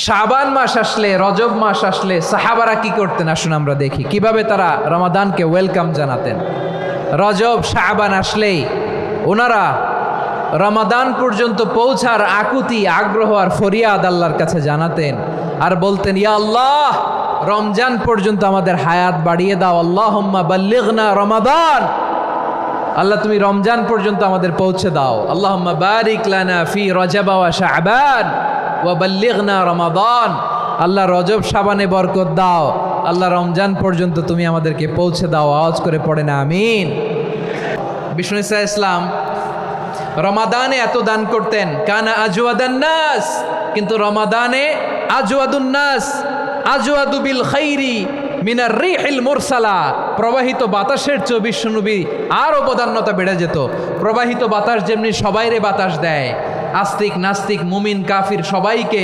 শাবান মাস আসলে, রজব মাস আসলে সাহাবারা কি করতেন আসুন আমরা দেখি কিভাবে তারা রমাদানকে ওয়েলকাম জানাতেন। রজব শাবান আসলেই ওনারা রমাদান পর্যন্ত পৌঁছার আকুতি, আগ্রহ আর ফরিয়াদ আল্লাহর কাছে জানাতেন আর বলতেন, ইয়া আল্লাহ, রমজান পর্যন্ত আমাদের হায়াত বাড়িয়ে দাও। আল্লাহুম্মা বাল্লিগনা রমাদান, আল্লাহ তুমি রমজান পর্যন্ত আমাদের পৌঁছে দাও। আল্লাহুম্মা বারিক লানা ফি রজব ওয়া শাবান ওয়া বাল্লিগনা রমাদান, আল্লাহ রজব শাবানে বরকত দাও, আল্লাহ রমজান পর্যন্ত তুমি আমাদেরকে পৌঁছে দাও। আওয়াজ করে পড়ে না আমিন। বিষ্ণু ঈসা ইসলাম রমাদানে এত দান করতেন, কানা আজওয়াদান নাস, কিন্তু রমাদানে আজওয়াদুন নাস আজওয়াদু বিল খাইরি মিনার রিহিল মুরসালা, প্রবাহিত বাতাসের চেয়ে বিশ্বনবী আর অবদান্যতা বেড়ে যেত। প্রবাহিত বাতাস যেমনি সবাইরে বাতাস দেয়, আস্তিক নাস্তিক মুমিন কাফির সবাইকে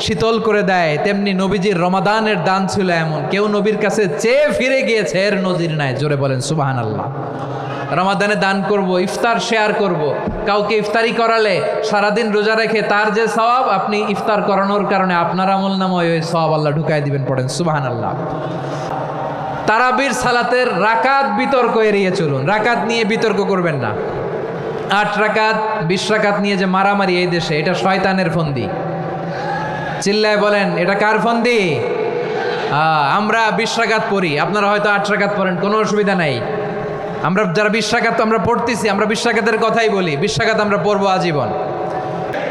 শীতল করে দেয়, তেমনি নবীজির রমাদানের দান ছিল এমন, কেউ নবীর কাছে চেয়ে ফিরে গিয়েছে এর নজির নাই। জোরে বলেন সুবহানাল্লাহ। রমাদানে দান করব, ইফতার শেয়ার করব। কাউকে ইফতারি করালে সারাদিন রোজা রেখে তার যে সওয়াব, আপনি ইফতার করানোর কারণে আপনার আমল নামায় ওই সওয়াব আল্লাহ ঢুকাই দিবেন। পড়েন সুবহানাল্লাহ। তারাবির সালাতের রাকাত বিতর্ক এড়িয়ে চলুন, রাকাত নিয়ে বিতর্ক করবেন না। 8 রাকাত 20 রাকাত নিয়ে যে মারামারি এই দেশে, এটা শয়তানের ফন্দি। চিল্লায় বলেন, এটা কার ফন্দি? আমরা 20 রাকাত পড়ি, আপনারা হয়তো 8 রাকাত পড়েন, কোনো অসুবিধা নাই। আমরা যারা 20 রাকাত তো আমরা পড়তেছি, আমরা 20 রাকাতের কথাই বলি, 20 রাকাত আমরা পড়বো আজীবন।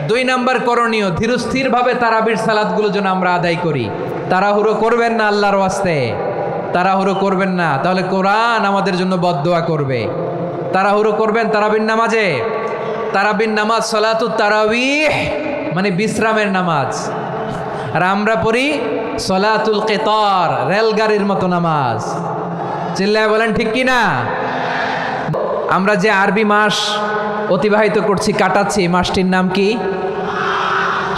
2 নাম্বার করণীয়, ধীরস্থিরভাবে তারাবির সালাতগুলো যেন আমরা আদায় করি। তাড়াহুড়ো করবেন না আল্লাহর ওয়াস্তে, তাড়াহুড়ো করবেন না, তাহলে কোরআন আমাদের জন্য বদদোয়া করবে। তাড়াহুড়ো করবেন তারাবির নামাজে। তারাবির নামাজ সালাতুত তারাবিহ, মানে বিশ্রামের নামাজ। আর আমরা পড়ি সালাতুল কিতার, রেলগাড়ির মতো নামাজ। চিল্লায় বলেন ঠিক কি না? আমরা যে আরবি মাস অতিবাহিত করছি, কাটাচ্ছি, মাসটির নাম কি?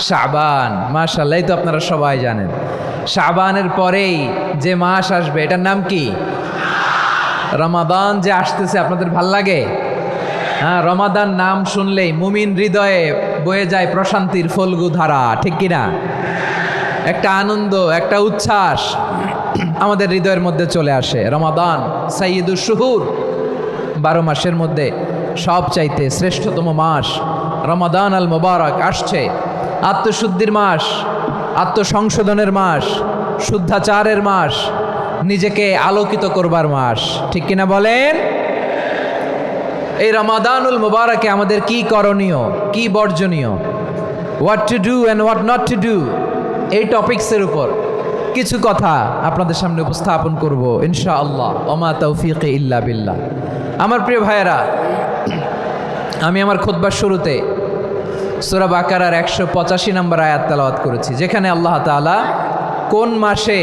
শাবান। মাশাআল্লাহ, এই তো আপনারা সবাই জানেন। শাবানের পরেই যে মাস আসবে এটার নাম কি? রমাদান যে আসতেছে, আপনাদের ভাল লাগে? হ্যাঁ, রমাদান নাম শুনলেই মুমিন হৃদয়ে বয়ে যায় প্রশান্তির ফল্গু ধারা, ঠিক কিনা? একটা আনন্দ, একটা উচ্ছ্বাস আমাদের হৃদয়ের মধ্যে চলে আসে। রমাদান সাইয়্যিদুশ শুহুর, 12 মাসের মধ্যে সবচাইতে শ্রেষ্ঠতম মাস রমাদান আল মুবারক আসছে। আত্মশুদ্ধির মাস, আত্মসংশোধনের মাস, শুদ্ধাচারের মাস, নিজেকে আলোকিত করবার মাস, ঠিক কিনা বলেন? এই রমাদানুল মুবারকে আমাদের কি করণীয়, কি বর্জনীয়, what to do and what not to do, এই টপিকসের উপর কিছু কথা আপনাদের সামনে উপস্থাপন করব ইনশাআল্লাহ। ওমা তৌফিক ইল্লা বিল্লাহ। আমার প্রিয় ভাইয়েরা, আমি আমার খুতবার শুরুতে সূরা বাকারার 185 নম্বর আয়াত তেলাওয়াত করেছি, যেখানে আল্লাহ তাআলা কোন মাসে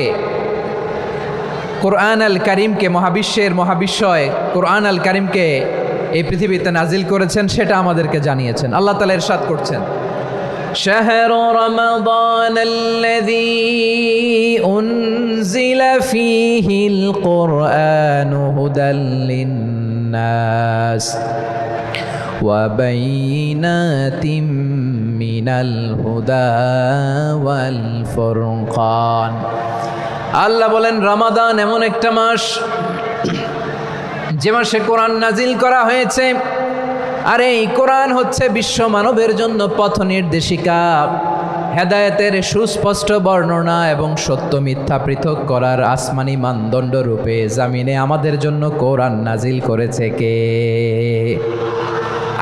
কোরআন আল কারিমকে, মহাবিশ্বের মহাবিশ্বয় কোরআন আল কারিমকে এই পৃথিবীতে নাজিল করেছেন সেটা আমাদেরকে জানিয়েছেন। আল্লাহ তাআলা ইরশাদ করছেন, شهر رمضان الذي أنزل فيه القرآن هدى للناس وبينات من الهدى والفرقان। আল্লাহ বলেন, রমাদান এমন একটা মাস যে মাসে কোরআন নাজিল করা হয়েছে, আর এই কোরআন হচ্ছে বিশ্ব মানবের জন্য পথ নির্দেশিকা, হেদায়েতের সুস্পষ্ট বর্ণনা এবং সত্য মিথ্যা পৃথক করার আসমানি মানদণ্ড রূপে জামিনে আমাদের জন্য কোরআন নাজিল করেছে কে?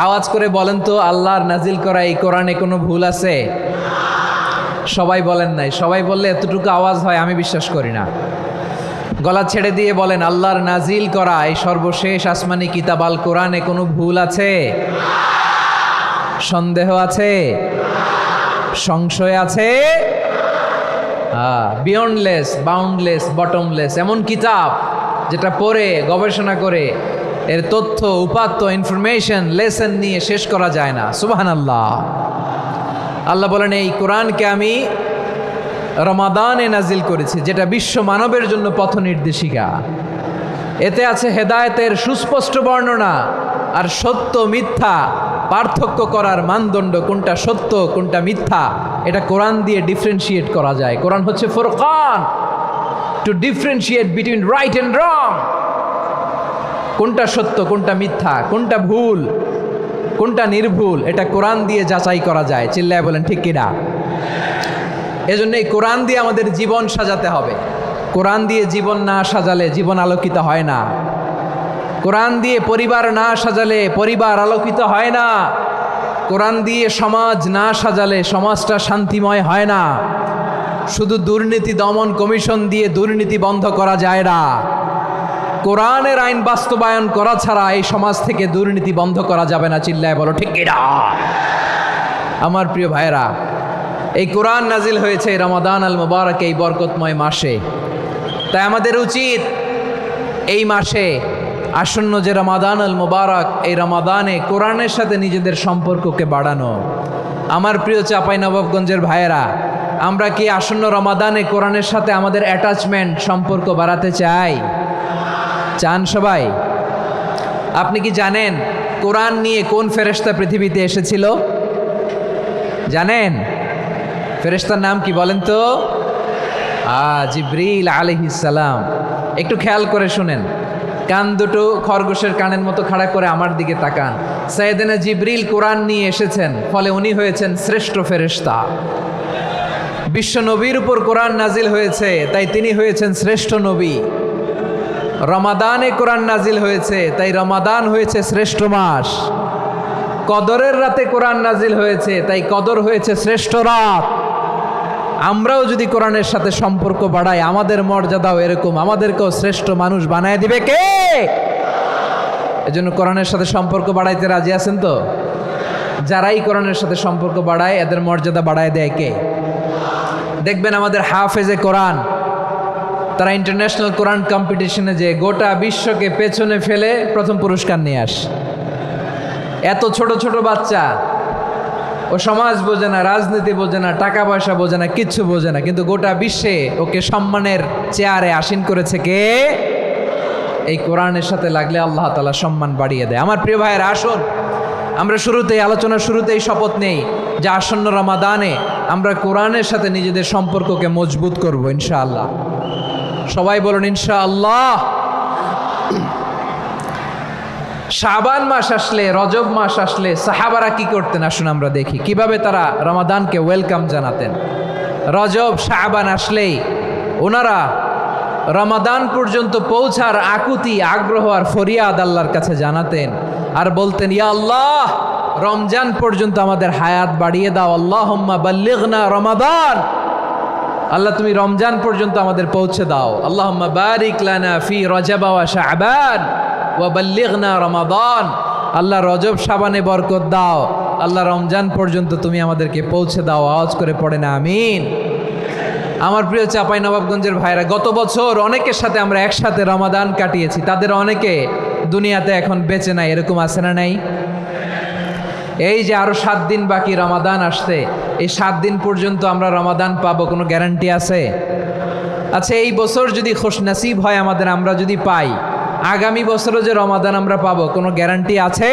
আওয়াজ করে বলেন তো, আল্লাহর নাজিল করা এই কোরআনে কোনো ভুল আছে? সবাই বলেন নাই। সবাই বললে এতটুকু আওয়াজ হয় আমি বিশ্বাস করি না। গলা ছেড়ে দিয়ে বলেন, আল্লাহর নাজিল করা এই সর্বশেষ আসমানি কিতাব আল কোরআনে কোনো ভুল আছে? সন্দেহ আছে? সংশয় আছে? বিয়ন্ডলেস, বাউন্ডলেস, বটমলেস, এমন কিতাব যেটা পড়ে গবেষণা করে এর তথ্য, উপাত্ত, ইনফরমেশন, লেসন নিয়ে শেষ করা যায় না। সুবহানাল্লাহ। আল্লাহ বলেন, এই কোরআনকে আমি রমাদানে নাজিল করেছি, যেটা বিশ্ব মানবের জন্য পথ নির্দেশিকা। এতে আছে হেদায়েতের সুস্পষ্ট বর্ণনা আর সত্য মিথ্যা পার্থক্য করার মানদণ্ড, কোনটা সত্য কোনটা মিথ্যা, এটা কোরআন দিয়ে ডিফারেন্সিয়েট করা যায়। কোরআন হচ্ছে Furqan, two differentiate between right and রং। কোনটা সত্য কোনটা মিথ্যা, কোনটা ভুল কোনটা নির্ভুল, এটা কোরআন দিয়ে যাচাই করা যায়। চিল্লায় বলেন ঠিক কিনা? এজন্য এই কোরআন দিয়ে আমাদের জীবন সাজাতে হবে। কোরআন দিয়ে জীবন না সাজালে জীবন আলোকিত হয় না। কোরআন দিয়ে পরিবার না সাজালে পরিবার আলোকিত হয় না। কোরআন দিয়ে সমাজ না সাজালে সমাজটা শান্তিময় হয় না। শুধু দুর্নীতি দমন কমিশন দিয়ে দুর্নীতি বন্ধ করা যায় না। কোরআনের আইন বাস্তবায়ন করা ছাড়া এই সমাজ থেকে দুর্নীতি বন্ধ করা যাবে না। চিল্লায় বলো ঠিক কিনা? আমার প্রিয় ভাইরা, এই কোরআন নাজিল হয়েছে রমাদান আল মুবারক, এই বরকতময় মাসে। তাই আমাদের উচিত এই মাসে আসন্ন যে রমাদান আল মুবারক, এই রমাদানে কোরআনের সাথে নিজেদের সম্পর্ককে বাড়ানো। আমার প্রিয় চাঁপাইনবাবগঞ্জের ভাইয়েরা, আমরা কি আসন্ন রমাদানে কোরআনের সাথে আমাদের অ্যাটাচমেন্ট সম্পর্ক বাড়াতে চাই? চান সবাই? আপনি কি জানেন কোরআন নিয়ে কোন ফেরেশতা পৃথিবীতে এসেছিল? জানেন ফেরেশতার নাম কি বলেন তো? জিবরিল আলাইহিস সালাম। একটু খেয়াল করে শুনেন, কান দুটো খরগোশের কানের মতো খাড়া করে আমার দিকে তাকান। সাইয়েদনা জিবরিল কোরআন নিয়ে এসেছেন, ফলে উনি হয়েছেন শ্রেষ্ঠ ফেরেশতা। বিশ্ব নবীর উপর কোরআন নাজিল হয়েছে, তাই তিনি হয়েছেন শ্রেষ্ঠ নবী। রমাদানে কোরআন নাজিল হয়েছে, তাই রমাদান হয়েছে শ্রেষ্ঠ মাস। কদরের রাতে কোরআন নাজিল হয়েছে, তাই কদর হয়েছে শ্রেষ্ঠ রাত। আমরাও যদি কোরআনের সাথে সম্পর্ক বাড়াই, আমাদের মর্যাদাও এরকম, আমাদেরকেও শ্রেষ্ঠ মানুষ বানায় দিবে কে? এজন্য কোরআনের সাথে সম্পর্ক বাড়াইতে রাজি আছেন তো? যারাই কোরআনের সাথে সম্পর্ক বাড়ায় এদের মর্যাদা বাড়ায় দেয় কে? দেখবেন আমাদের হাফেজে কোরআন, তারা ইন্টারন্যাশনাল কোরআন কম্পিটিশনে যে গোটা বিশ্বকে পেছনে ফেলে প্রথম পুরস্কার নিয়ে আসে। এত ছোট ছোট বাচ্চা, ও সমাজ বোঝে না, রাজনীতি বোঝে না, টাকা পয়সা বোঝে না, কিচ্ছু বোঝে না, কিন্তু গোটা বিশ্বে ওকে সম্মানের চেয়ারে আসীন করেছে কে? এই কোরআনের সাথে লাগলে আল্লাহ তাআলা সম্মান বাড়িয়ে দেয়। আমার প্রিয় ভাইয়েরা, আসুন আমরা শুরুতেই, আলোচনার শুরুতেই শপথ নেই যে আসন্ন রমাদানে আমরা কোরআনের সাথে নিজেদের সম্পর্ককে মজবুত করব ইনশাআল্লাহ। সবাই বলুন ইনশাআল্লাহ। শাবান মাস আসলে, রজব মাস আসলে সাহাবারা কি করতেন? আসুন আমরা দেখি কিভাবে তারা রমাদানকে ওয়েলকাম জানাতেন। রজব শাবান আসলেই ওনারা রমাদান পর্যন্ত পৌঁছার আকুতি, আগ্রহ আর ফরিয়াদ আল্লাহর কাছে জানাতেন আর বলতেন, ইয়া আল্লাহ, রমজান পর্যন্ত আমাদের হায়াত বাড়িয়ে দাও। আল্লাহুম্মা বাল্লিগনা রমাদান, আল্লাহ তুমি রমজান পর্যন্ত আমাদের পৌঁছে দাও। আল্লাহুম্মা বারিক লানা ফি রজব ওয়া শাবান ওয়া বাল্লিগনা রমাদান, আল্লাহ রজব শাবানে বরকত দাও, আল্লাহ রমজান পর্যন্ত তুমি আমাদেরকে পৌঁছে দাও। আওয়াজ করে পড়ে না আমিন। আমার প্রিয় চাঁপাইনবাবগঞ্জের ভাইরা, গত বছর অনেকের সাথে আমরা একসাথে রমাদান কাটিয়েছি, তাদের অনেকে দুনিয়াতে এখন বেঁচে নাই, এরকম আছে না নাই? এই যে আরো 7 দিন বাকি রমাদান আসতে, এই 7 দিন পর্যন্ত আমরা রমাদান পাবো, কোনো গ্যারান্টি আছে? আচ্ছা, এই বছর যদি খুশনসিব হয় আমাদের, আমরা যদি পাই, আগামী বছরও যে রমাদান আমরা পাবো, কোনো গ্যারান্টি আছে?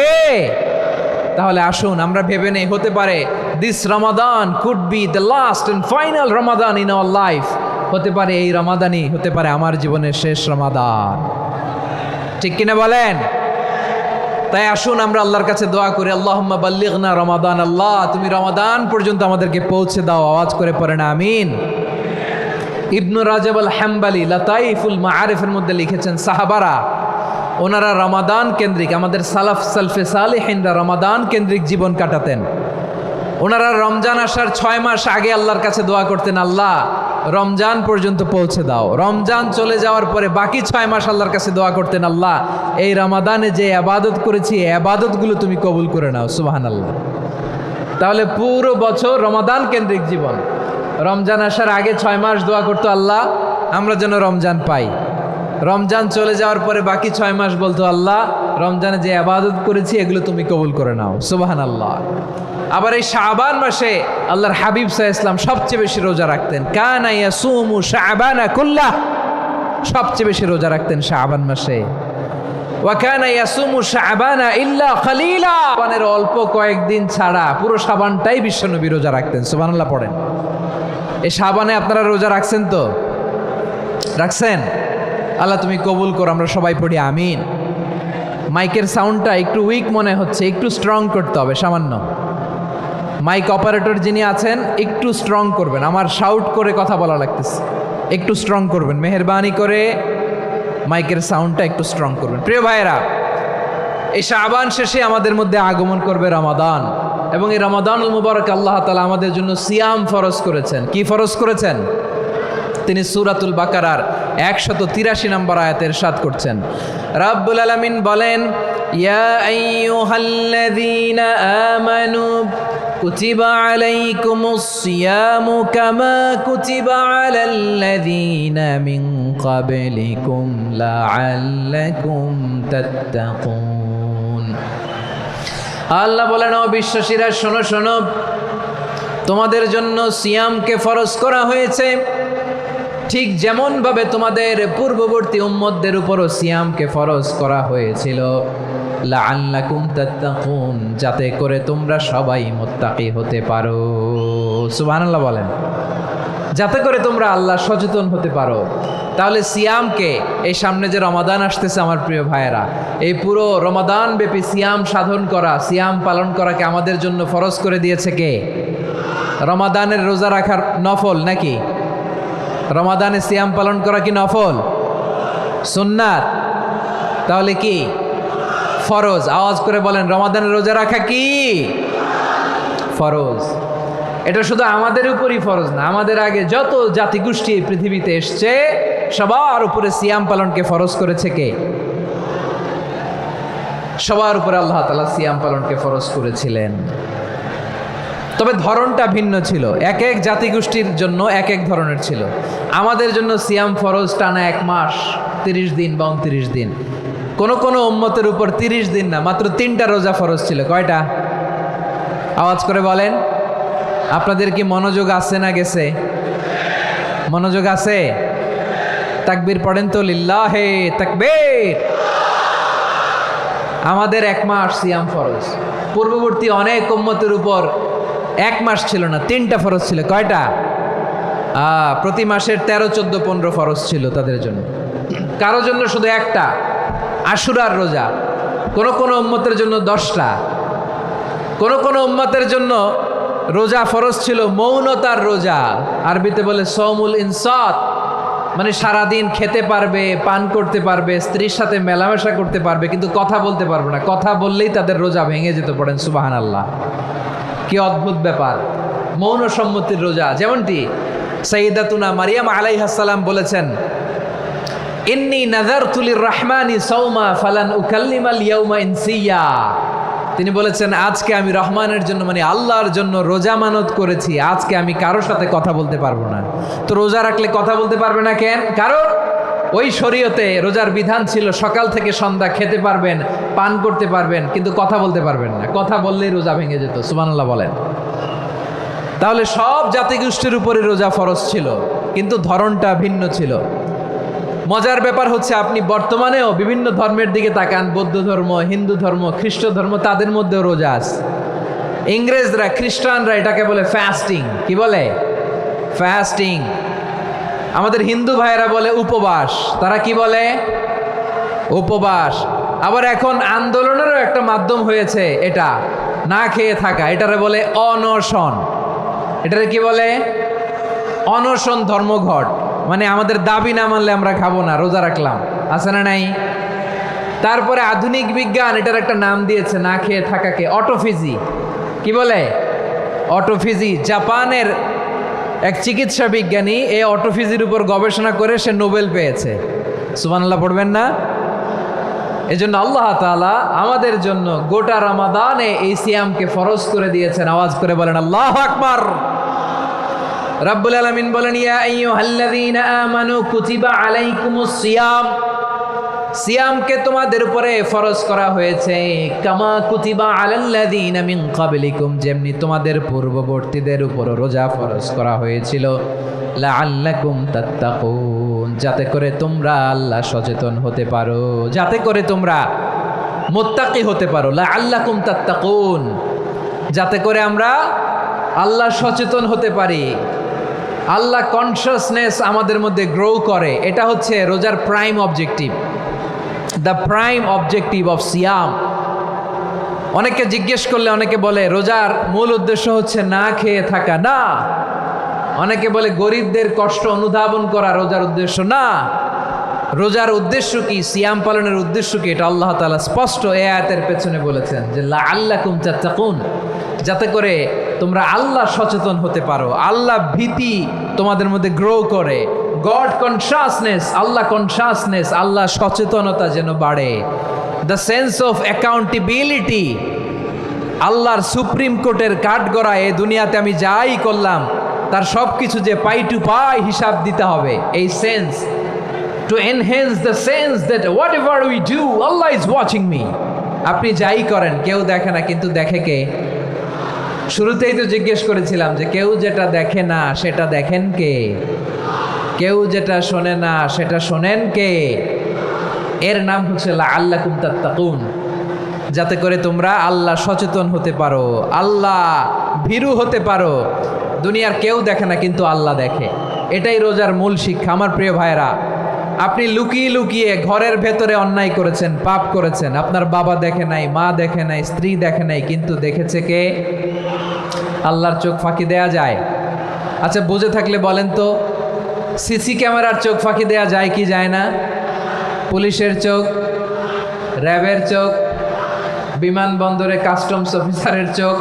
তাহলে আসুন আমরা ভেবে নেই, হতে পারে this Ramadan could be the last and final Ramadan in our life. হতে পারে এই রমাদানই হতে পারে আমার জীবনের শেষ রমাদান। ঠিক কিনা বলেন? তাই আসুন আমরা আল্লাহর কাছে দোয়া করি, আল্লাহুম্মা বাল্লিগনা রমাদান, আল্লাহ তুমি রমাদান পর্যন্ত আমাদেরকে পৌঁছে দাও। আওয়াজ করে পড়েন আমিন। ইবনু রাজব আল হাম্বালি লাতাইফুল মাআরিফের মধ্যে লিখেছেন, সাহাবারা ওনারা রমাদান কেন্দ্রিক, আমাদের সালাফ সালফে সালেহিনরা রমাদান কেন্দ্রিক জীবন কাটাতেন। ওনারা রমজান আসার 6 মাস আগে আল্লাহর কাছে দোয়া করতেন, আল্লাহ রমজান পর্যন্ত পৌঁছে দাও। রমজান চলে যাওয়ার পরে বাকি 6 মাস আল্লাহর কাছে দোয়া করতেন, আল্লাহ এই রমাদানে যে ইবাদত করেছি এই ইবাদতগুলো তুমি কবুল করে নাও। সুবহানাল্লাহ। তাহলে পুরো বছর রমাদান কেন্দ্রিক জীবন। রমজান আসার আগে 6 মাস দোয়া করতো, আল্লাহ আমরা যেন রমজান পাই। রমজান চলে যাওয়ার পরে বাকি 6 মাস বলতো, আল্লাহ রমজানে যে ইবাদত করেছি এগুলো তুমি কবুল করে নাও। সুবহানাল্লাহ। আবার এই শাবান মাসে আল্লাহর হাবিব সাল্লাল্লাহু আলাইহি ওয়াসাল্লাম সবচেয়ে বেশি রোজা রাখতেন। কানা ইয়াসুমু শাবানা কুল্লাহ, সবচেয়ে বেশি রোজা রাখতেন শাবান মাসে। ওয়া কানা ইয়াসুমু শাবানা ইল্লা খালিলা, শাবানের অল্প কয়েকদিন ছাড়া পুরো শাবানটাই বিশ্বনবী রোজা রাখতেন। সুবহানাল্লাহ পড়েন। এই শাবানে আপনারা রোজা রাখছেন তো? রাখছেন? আল্লাহ তুমি কবুল করো, আমরা সবাই পড়ি আমিন। মাইকের সাউন্ডটা একটু উইক মনে হচ্ছে, একটু স্ট্রং করতে হবে সামান্য। মাইক অপারেটর যিনি আছেন একটু স্ট্রং করবেন, আমার শাউট করে কথা বলা লাগতেছে, একটু স্ট্রং করবেন মেহেরবানি করে, মাইকের সাউন্ডটা একটু স্ট্রং করবেন। প্রিয় ভাইয়েরা, এই শাবান শেষে আমাদের মধ্যে আগমন করবে রমাদান, এবং এই রমাদানুল মুবারক আল্লাহ তাআলা আমাদের জন্য সিয়াম ফরজ করেছেন। কি ফরজ করেছেন? তিনি সূরাতুল বাকারার 183 নম্বর আয়াতে ইরশাদ করছেন, রাব্বুল আলামিন বলেন, ইয়া আইয়ুহাল্লাযীনা আমানু কুতিবা আলাইকুমুস সিয়ামু কামা কুতিবা আলাল্লাযীনা মিন ক্বাবলিকুম লাআল্লাকুম তাত্তাকুন। আল্লাহ বলেন, ও বিশ্বাসীরা শোনো শোনো, তোমাদের জন্য সিয়ামকে ফরজ করা হয়েছে, ঠিক যেমনভাবে তোমাদের পূর্ববর্তী উম্মতদের উপরও সিয়ামকে ফরজ করা হয়েছিল, লাআল্লাকুম তাত্তাকুন, যাতে করে তোমরা সবাই মুত্তাকি হতে পারো। সুবহানাল্লাহ বলেন, যাতে করে তোমরা আল্লাহ সচেতন হতে পারো। তাহলে সিয়ামকে, এই সামনে যে রমাদান আসতেছে আমার প্রিয় ভাইয়েরা, এই পুরো রমাদান ব্যাপী সিয়াম সাধন করা, সিয়াম পালন করাকে আমাদের জন্য ফরজ করে দিয়েছে কে? রমাদানের রোজা রাখার নফল নাকি? রমাদানে সিয়াম পালন করা কি নফল? সুন্নাত? তাহলে কি ফরজ? আওয়াজ করে বলেন, রমাদানের রোজা রাখা কি ফরজ? এটা শুধু আমাদের উপরই ফরজ না, আমাদের আগে যত জাতিগোষ্ঠী এই পৃথিবীতে এসছে সবার উপরে সিয়াম পালনকে ফরজ করেছে কে? সবার উপরে আল্লাহ তাআলা সিয়াম পালনকে ফরজ করেছিলেন। তবে ধরনটা ভিন্ন ছিল, এক এক জাতিগোষ্ঠীর জন্য এক এক ধরনের ছিল। আমাদের জন্য সিয়াম ফরজ টানা 1 মাস 30 দিন বা 29 দিন। কোন উম্মতের উপর 30 দিন না, মাত্র 3টা রোজা ফরজ ছিল। কয়টা? আওয়াজ করে বলেন। আপনাদের কি মনোযোগ আছে না গেছে? মনোযোগ আছে? তাকবীর পড়েন তো, লিল্লাহে তাকবীর। আমাদের 1 মাস সিয়াম ফরজ। পূর্ববর্তী অনেক উম্মতের উপর 1 মাস ছিল না, 3টা ফরজ ছিল। কয়টা? প্রতি মাসের 13, 14, 15 ফরজ ছিল তাদের জন্য। কারো জন্য শুধু একটা, আশুরার রোজা। কোন উম্মতের জন্য 10টা। কোন উম্মতের জন্য রোজা ফরজ ছিল মৌনতার রোজা, আরবিতে বলে সৌমুল ইনসাত, মানে সারাদিন খেতে পারবে, পান করতে পারবে, স্ত্রীর সাথে মেলামেশা করতে পারবে, কিন্তু কথা বলতে পারবে না। কথা বললেই তাদের রোজা ভেঙে যেত। পড়েন সুবহানাল্লাহ। কি অদ্ভুত ব্যাপার! মৌন সম্মতির রোজা। যেমনটি সাইয়্যিদাতুনা মারিয়াম আলাইহিস সালাম বলেছেন, ইন্নী নাযারতু লির-রাহমানি সাওমা ফালান উকাল্লিমাল ইয়াওমা ইনসিয়া। তিনি বলেছেন, আজকে আমি রহমানের জন্য, মানে আল্লাহর জন্য রোজা মানত করেছি, আজকে আমি কারোর সাথে কথা বলতে পারবো না। তো রোজা রাখলে কথা বলতে পারবে না কেন? কারণ ওই শরীয়তে রোজার বিধান ছিল সকাল থেকে সন্ধ্যা খেতে পারবেন, পান করতে পারবেন, কিন্তু কথা বলতে পারবেন না। কথা বললেই রোজা ভেঙে যেত। সুবহানাল্লাহ বলেন। তাহলে সব জাতিগোষ্ঠীর উপরে রোজা ফরজ ছিল, কিন্তু ধরনটা ভিন্ন ছিল। মজার ব্যাপার হচ্ছে, আপনি বর্তমানেও বিভিন্ন ধর্মের দিকে তাকান, বৌদ্ধ ধর্ম, হিন্দু ধর্ম, খ্রিস্ট ধর্ম, তাদের মধ্যেও রোজা আছে। ইংরেজরা, খ্রিস্টানরা এটাকে বলে ফাস্টিং। কি বলে? ফাস্টিং। আমাদের হিন্দু ভাইয়েরা বলে উপবাস। তারা কি বলে? উপবাস। আবার এখন আন্দোলনেরও একটা মাধ্যম হয়েছে এটা, না খেয়ে থাকা। এটারে বলে অনশন। এটারে কি বলে? অনশন ধর্মঘট। মানে আমাদের দাবি না মানলে আমরা খাবো না, রোজা রাখলাম। আছে না নাই? তারপরে আধুনিক বিজ্ঞান এটার একটা নাম দিয়েছে না খেয়ে থাকাকে, অটোফিজি। কি বলে? অটোফিজি। জাপানের এক চিকিৎসা বিজ্ঞানী এই অটোফিজির উপর গবেষণা করে সে নোবেল পেয়েছে। সুবহানাল্লাহ পড়বেন না? এজন্য আল্লাহ তাআলা আমাদের জন্য গোটা রমাদানে এই সিয়ামকে ফরজ করে দিয়েছেন। আওয়াজ করে বলেন আল্লাহু আকবার। রাব্বুল আলামিন বলেন, ইয়া আইয়ুহাল্লাযীনা আমানু কুতিবা আলাইকুমুস সিয়াম। সিয়ামকে তোমাদের উপরে ফরজ করা হয়েছে, কামা কুতিবা আলাল্লাযীনা মিন ক্বাবলিকুম, যেমনি তোমাদের পূর্ববর্তীদের উপর রোজা ফরজ করা হয়েছিল, লাআল্লাকুম তাত্তাকুন, যাতে করে তোমরা আল্লাহ সচেতন হতে পারো, যাতে করে তোমরা মুত্তাকি হতে পারো, লাআল্লাকুম তাত্তাকুন, যাতে করে আমরা আল্লাহ সচেতন হতে পারি, আল্লাহ কনসিয়াসনেস আমাদের মধ্যে গ্রো করে। এটা হচ্ছে রোজার prime objective, the prime objective of সিয়াম। অনেকে জিজ্ঞেস করলে অনেকে বলে রোজার মূল উদ্দেশ্য হচ্ছে না খেয়ে থাকা, না। অনেকে বলে গরিবদের কষ্ট অনুধাবন করা রোজার উদ্দেশ্য, না। রোজার উদ্দেশ্য কি, সিয়াম পালনের উদ্দেশ্য কি, এটা আল্লাহ তাআলা স্পষ্ট এই আয়াতের পেছনে বলেছেন যে লাআল্লাকুম তাত্তাকুন, যাতে করে তোমরা আল্লাহ সচেতন হতে পারো, আল্লাহ ভীতি তোমাদের মধ্যে গ্রো করে, গড কনসিয়াসনেস, আল্লাহ কনসিয়াসনেস, আল্লাহ সচেতনতা যেন বাড়ে, দ্য সেন্স অফ অ্যাকাউন্টেবিলিটি। আল্লাহর সুপ্রিম কোর্টের কাঠগড়ায় এ দুনিয়াতে আমি যাই করলাম তার সব কিছু যে পাই টু পাই হিসাব দিতে হবে, এই sense, to enhance the sense that what ever we do Allah is watching me. আপনি যাই করেন কেউ দেখে না, কিন্তু দেখে কে? শুরুতেই তো জিজ্ঞেস করেছিলাম যে কেউ যেটা দেখে না সেটা দেখেন কে, কেউ যেটা শোনে না সেটা শোনেন কে? এর নাম হচ্ছে লাআল্লাকুম তাত্তাকুন, যাতে করে তোমরা আল্লাহ সচেতন হতে পারো, আল্লাহ ভীরু হতে পারো। দুনিয়ার কেউ দেখে না, কিন্তু আল্লাহ দেখে। এটাই রোজার মূল শিক্ষা। আমার প্রিয় ভাইরা, আপনি লুকিয়ে লুকিয়ে ঘরের ভেতরে অন্যায় করেছেন, পাপ করেছেন, আপনার বাবা দেখে নাই, মা দেখে নাই, স্ত্রী দেখে নাই, কিন্তু দেখেছে কে? আল্লাহর চোখ ফাঁকি দেয়া যায়? আচ্ছা, বুঝে থাকলে বলেন তো, সিসি ক্যামেরার চোখ ফাঁকি দেয়া যায় কি যায় না? পুলিশের চোখ, র্যাবের চোখ, বিমানবন্দরে কাস্টমস অফিসারের চোখ,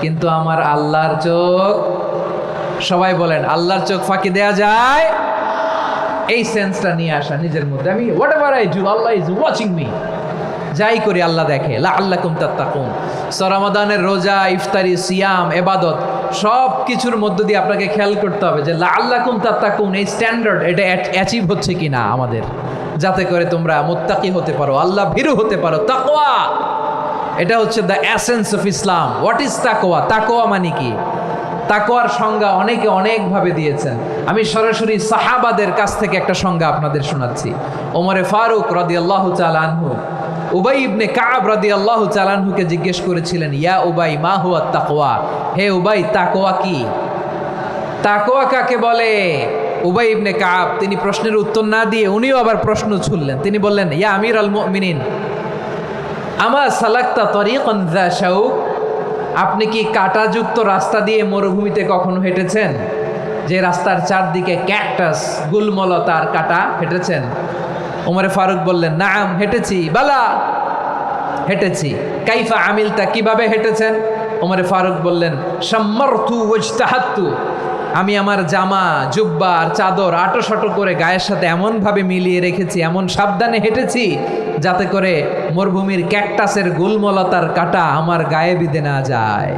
কিন্তু আমার আল্লাহর চোখ? সবাই বলেন, আল্লাহর চোখ ফাঁকি দেয়া যায়? এই সেন্সটা নিয়ে আসা নিজের মধ্যে, আমি what ever I do Allah is watching me, যাই করি আল্লাহ দেখে। লাআল্লাকুম তাত্তাকুন। রমাদানের রোজা, ইফতারি, সিয়াম, ইবাদত সব কিছুর মধ্য দিয়ে আপনাকে খেয়াল করতে হবে যে লাআল্লাকুম তাত্তাকুন এই স্ট্যান্ডার্ড এটা অ্যাচিভ হচ্ছে কিনা আমাদের, যাতে করে তোমরা মুত্তাকি হতে পারো, আল্লাহ ভীরু হতে পারো। তাকওয়া, এটা হচ্ছে the essence of Islam. What is তাকওয়া? তাকওয়া মানে কি? তাকওয়ার সংজ্ঞা অনেকে অনেকভাবে দিয়েছেন। আমি সরাসরি সাহাবাদের কাছ থেকে একটা সংজ্ঞা আপনাদের শোনাচ্ছি। ওমরে ফারুক রাদিয়াল্লাহু তাআলা আনহু উবাই ইবনে কাব রাদিয়াল্লাহু তাআলা আনহুকে জিজ্ঞেস করেছিলেন, ইয়া উবাই মা হুয়া তাকওয়া, হে উবাই তাকওয়া কি? তাকওয়া কাকে বলে? উবাই ইবনে কাব তিনি প্রশ্নের উত্তর না দিয়ে উনিও আবার প্রশ্ন ছুড়লেন। তিনি বললেন, ইয়া আমিরাল মুমিনিন আমা সালাকতা তরিকান যা শাউক, আপনি কি কাঁটাযুক্ত রাস্তা দিয়ে মরুভূমিতে কখনো হেঁটেছেন? যে রাস্তার চারদিকে ক্যাকটাস, গুলমলতার কাঁটা, হেঁটেছেন? ওমরে ফারুক বললেন, নাম হেঁটেছি। বালা, হেঁটেছি। কাইফা আমিলতা, কিভাবে হেঁটেছেন? ওমরে ফারুক বললেন, শাম্মারতু ওয়াজতাহাত্তু, আমি আমার জামা, জুব্বা আর চাদর আটোশাটো করে গায়ের সাথে এমনভাবে মিলিয়ে রেখেছি, এমন সাবধানে হেঁটেছি যাতে করে মরুভূমির ক্যাকটাসের গুলমলতার কাঁটা আমার গায়ে বিঁধে না যায়।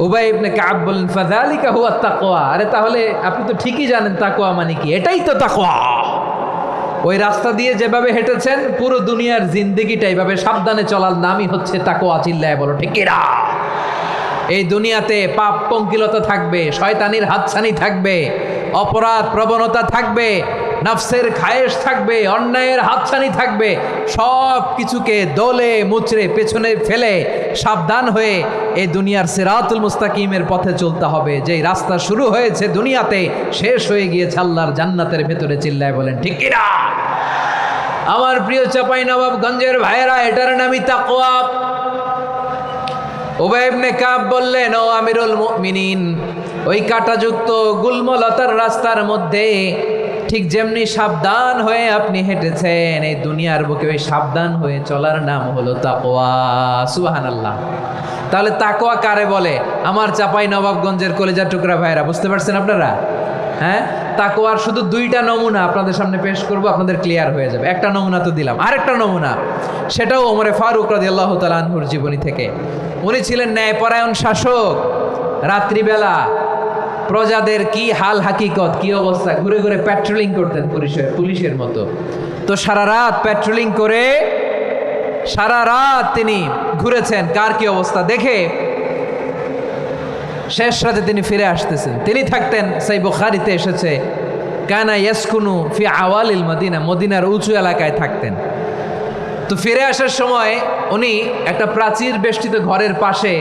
উবাই ইবনে কাব বললেন, ফাযালিকা হুয়া তাকওয়া, আরে তাহলে আপনি তো ঠিকই জানেন তাকওয়া মানে কি, এটাই তো তাকওয়া। ওই রাস্তা দিয়ে যেভাবে হেঁটেছেন পুরো দুনিয়ার জিন্দেগিটা এইভাবে সাবধানে চলার নামই হচ্ছে তাকওয়া। চিল্লায় বলো ঠিক কিনা? এই দুনিয়াতে পাপ পঙ্কিলতা থাকবে, শয়তানির হাতছানি থাকবে, অপরাধ প্রবণতা থাকবে, নফসের খায়েশ থাকবে, অন্যায়ের হাতছানি থাকবে, সব কিছুকে দোলে মুচড়ে পেছনে ফেলে সাবধান হয়ে এই দুনিয়ার সিরাতুল মুস্তাকিমের পথে চলতে হবে। যেই রাস্তা শুরু হয়েছে দুনিয়াতে শেষ হয়ে গিয়েছে আল্লাহর জান্নাতের ভেতরে। চিল্লায় বলেন ঠিক কিনা? আমার প্রিয় চাঁপাইনবাবগঞ্জের ভাইয়েরা, এটার নামই তাকওয়া। উবাই ইবনে কাব বললেন, ও আমিরুল মুমিনিন, ওই কাঁটাযুক্ত গুলমলতার রাস্তার মধ্যে ঠিক যেমনি সাবধান হয়ে আপনি হেঁটেছেন, এই দুনিয়ার বুকে ওই সাবধান হয়ে চলার নাম হলো তাকওয়া। সুবহানাল্লাহ। তাহলে তাকওয়া কারে বলে? আমার চাঁপাইনবাবগঞ্জের কলিজার টুকরা ভাইরা, বুঝতে পারছেন আপনারা? হ্যাঁ, তাকওয়ার শুধু দুইটা নমুনা আপনাদের সামনে পেশ করব, আপনাদের ক্লিয়ার হয়ে যাবে। একটা নমুনা তো দিলাম, আরেকটা নমুনা, সেটাও ওমরে ফারুক রাদিয়াল্লাহু তাআলা আনহুর জীবনী থেকে। উনি ছিলেন ন্যায়পরায়ণ শাসক। রাত্রিবেলা প্রজাদের কি হাল হাকিকত, কি অবস্থা, ঘুরে ঘুরে প্যাট্রোলিং করতেন পুলিশের মতো। তো সারা রাত প্যাট্রোলিং করে সারা রাত তিনি ঘুরেছেন কার কি অবস্থা দেখে। শেষ রাতে তিনি ফিরে আসতেছেন। তিনি থাকতেন, সেই বুখারীতে এসেছে, কানা ইয়াসকুনু ফি আওয়ালিল মদিনা, মদিনার উঁচু এলাকায় থাকতেন। তো ফিরে আসার সময় উনি একটা প্রাচীর বেষ্টিত ঘরের পাশে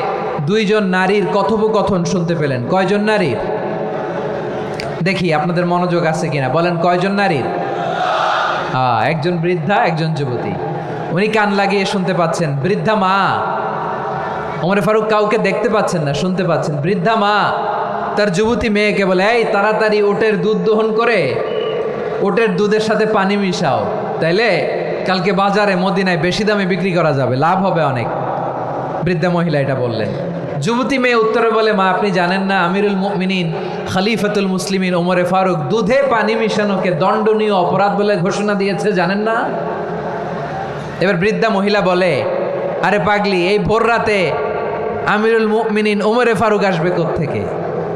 দুইজন নারীর কথোপকথন শুনতে পেলেন। কয়জন নারীর? দেখি আপনাদের মনোযোগ আছে কিনা, বলেন কয়জন নারীর? একজন বৃদ্ধা, একজন যুবতী। উনি কান লাগিয়ে শুনতে পাচ্ছেন। বৃদ্ধা মা, ওমর ফারুক কাউকে দেখতে পাচ্ছেন না, শুনতে পাচ্ছেন। বৃদ্ধা মা তার যুবতী মেয়েকে বলে, এই তাড়াতাড়ি ওটের দুধ দহন করে ওটের দুধের সাথে পানি মিশাও, তাইলে কালকে বাজারে মদিনায় বেশি দামে বিক্রি করা যাবে, লাভ হবে অনেক। বৃদ্ধা মহিলা এটা বললেন। যুবতী মেয়ে উত্তরে বলে, মা আপনি জানেন না আমিরুল মুমিনিন খলিফাতুল মুসলিমিন ওমরে ফারুক দুধে পানি মিশানোকে দণ্ডনীয় অপরাধ বলে ঘোষণা দিয়েছে, জানেন না? এবার বৃদ্ধা মহিলা বলে, আরে পাগলি, এই ভোর রাতে আমিরুল মুমিনিন ওমরে ফারুক আসবে কোত্থেকে?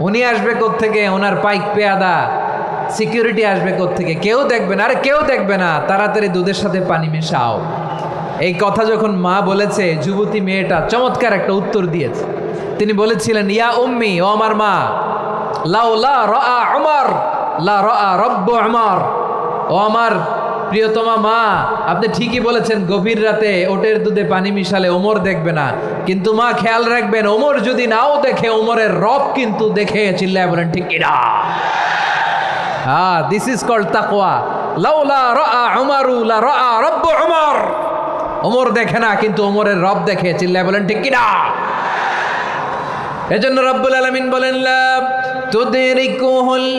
উনি আসবে কোত্থেকে? ওনার পাইক পেয়াদা সিকিউরিটি আসবে কোত্থেকে? কেউ দেখবে না। আরে কেউ দেখবে না, তাড়াতাড়ি দুধের সাথে পানি মেশাও। এই কথা যখন মা বলেছে, যুবতী মেয়েটা চমৎকার একটা উত্তর দিয়েছে। তিনি বলেছিলেন, ইয়া উম্মি, ও আমার মা, লাউলা রাআ উমর লা রাআ রব্বু উমর। ও আমার প্রিয়তমা মা, আপনি ঠিকই বলেছেন, গভীর রাতে ওটের দুধে পানি মিশালে ওমর দেখবে না, কিন্তু মা খেয়াল রাখবেন, ওমর যদি নাও দেখে, ওমরের রব কিন্তু দেখে। চিল্লায় বলেন ঠিক কিনা? দিস ইজ কল্ড তাকওয়া। লাউলা রাআ উমরু লা রাআ রব্বু উমর। ওমর দেখে না, কিন্তু ওমরের রব দেখে। চিল্লায় বলেন ঠিক কিনা? এজন্য রব্বুল আলামিন বলেন, লা তুদরিকুহুল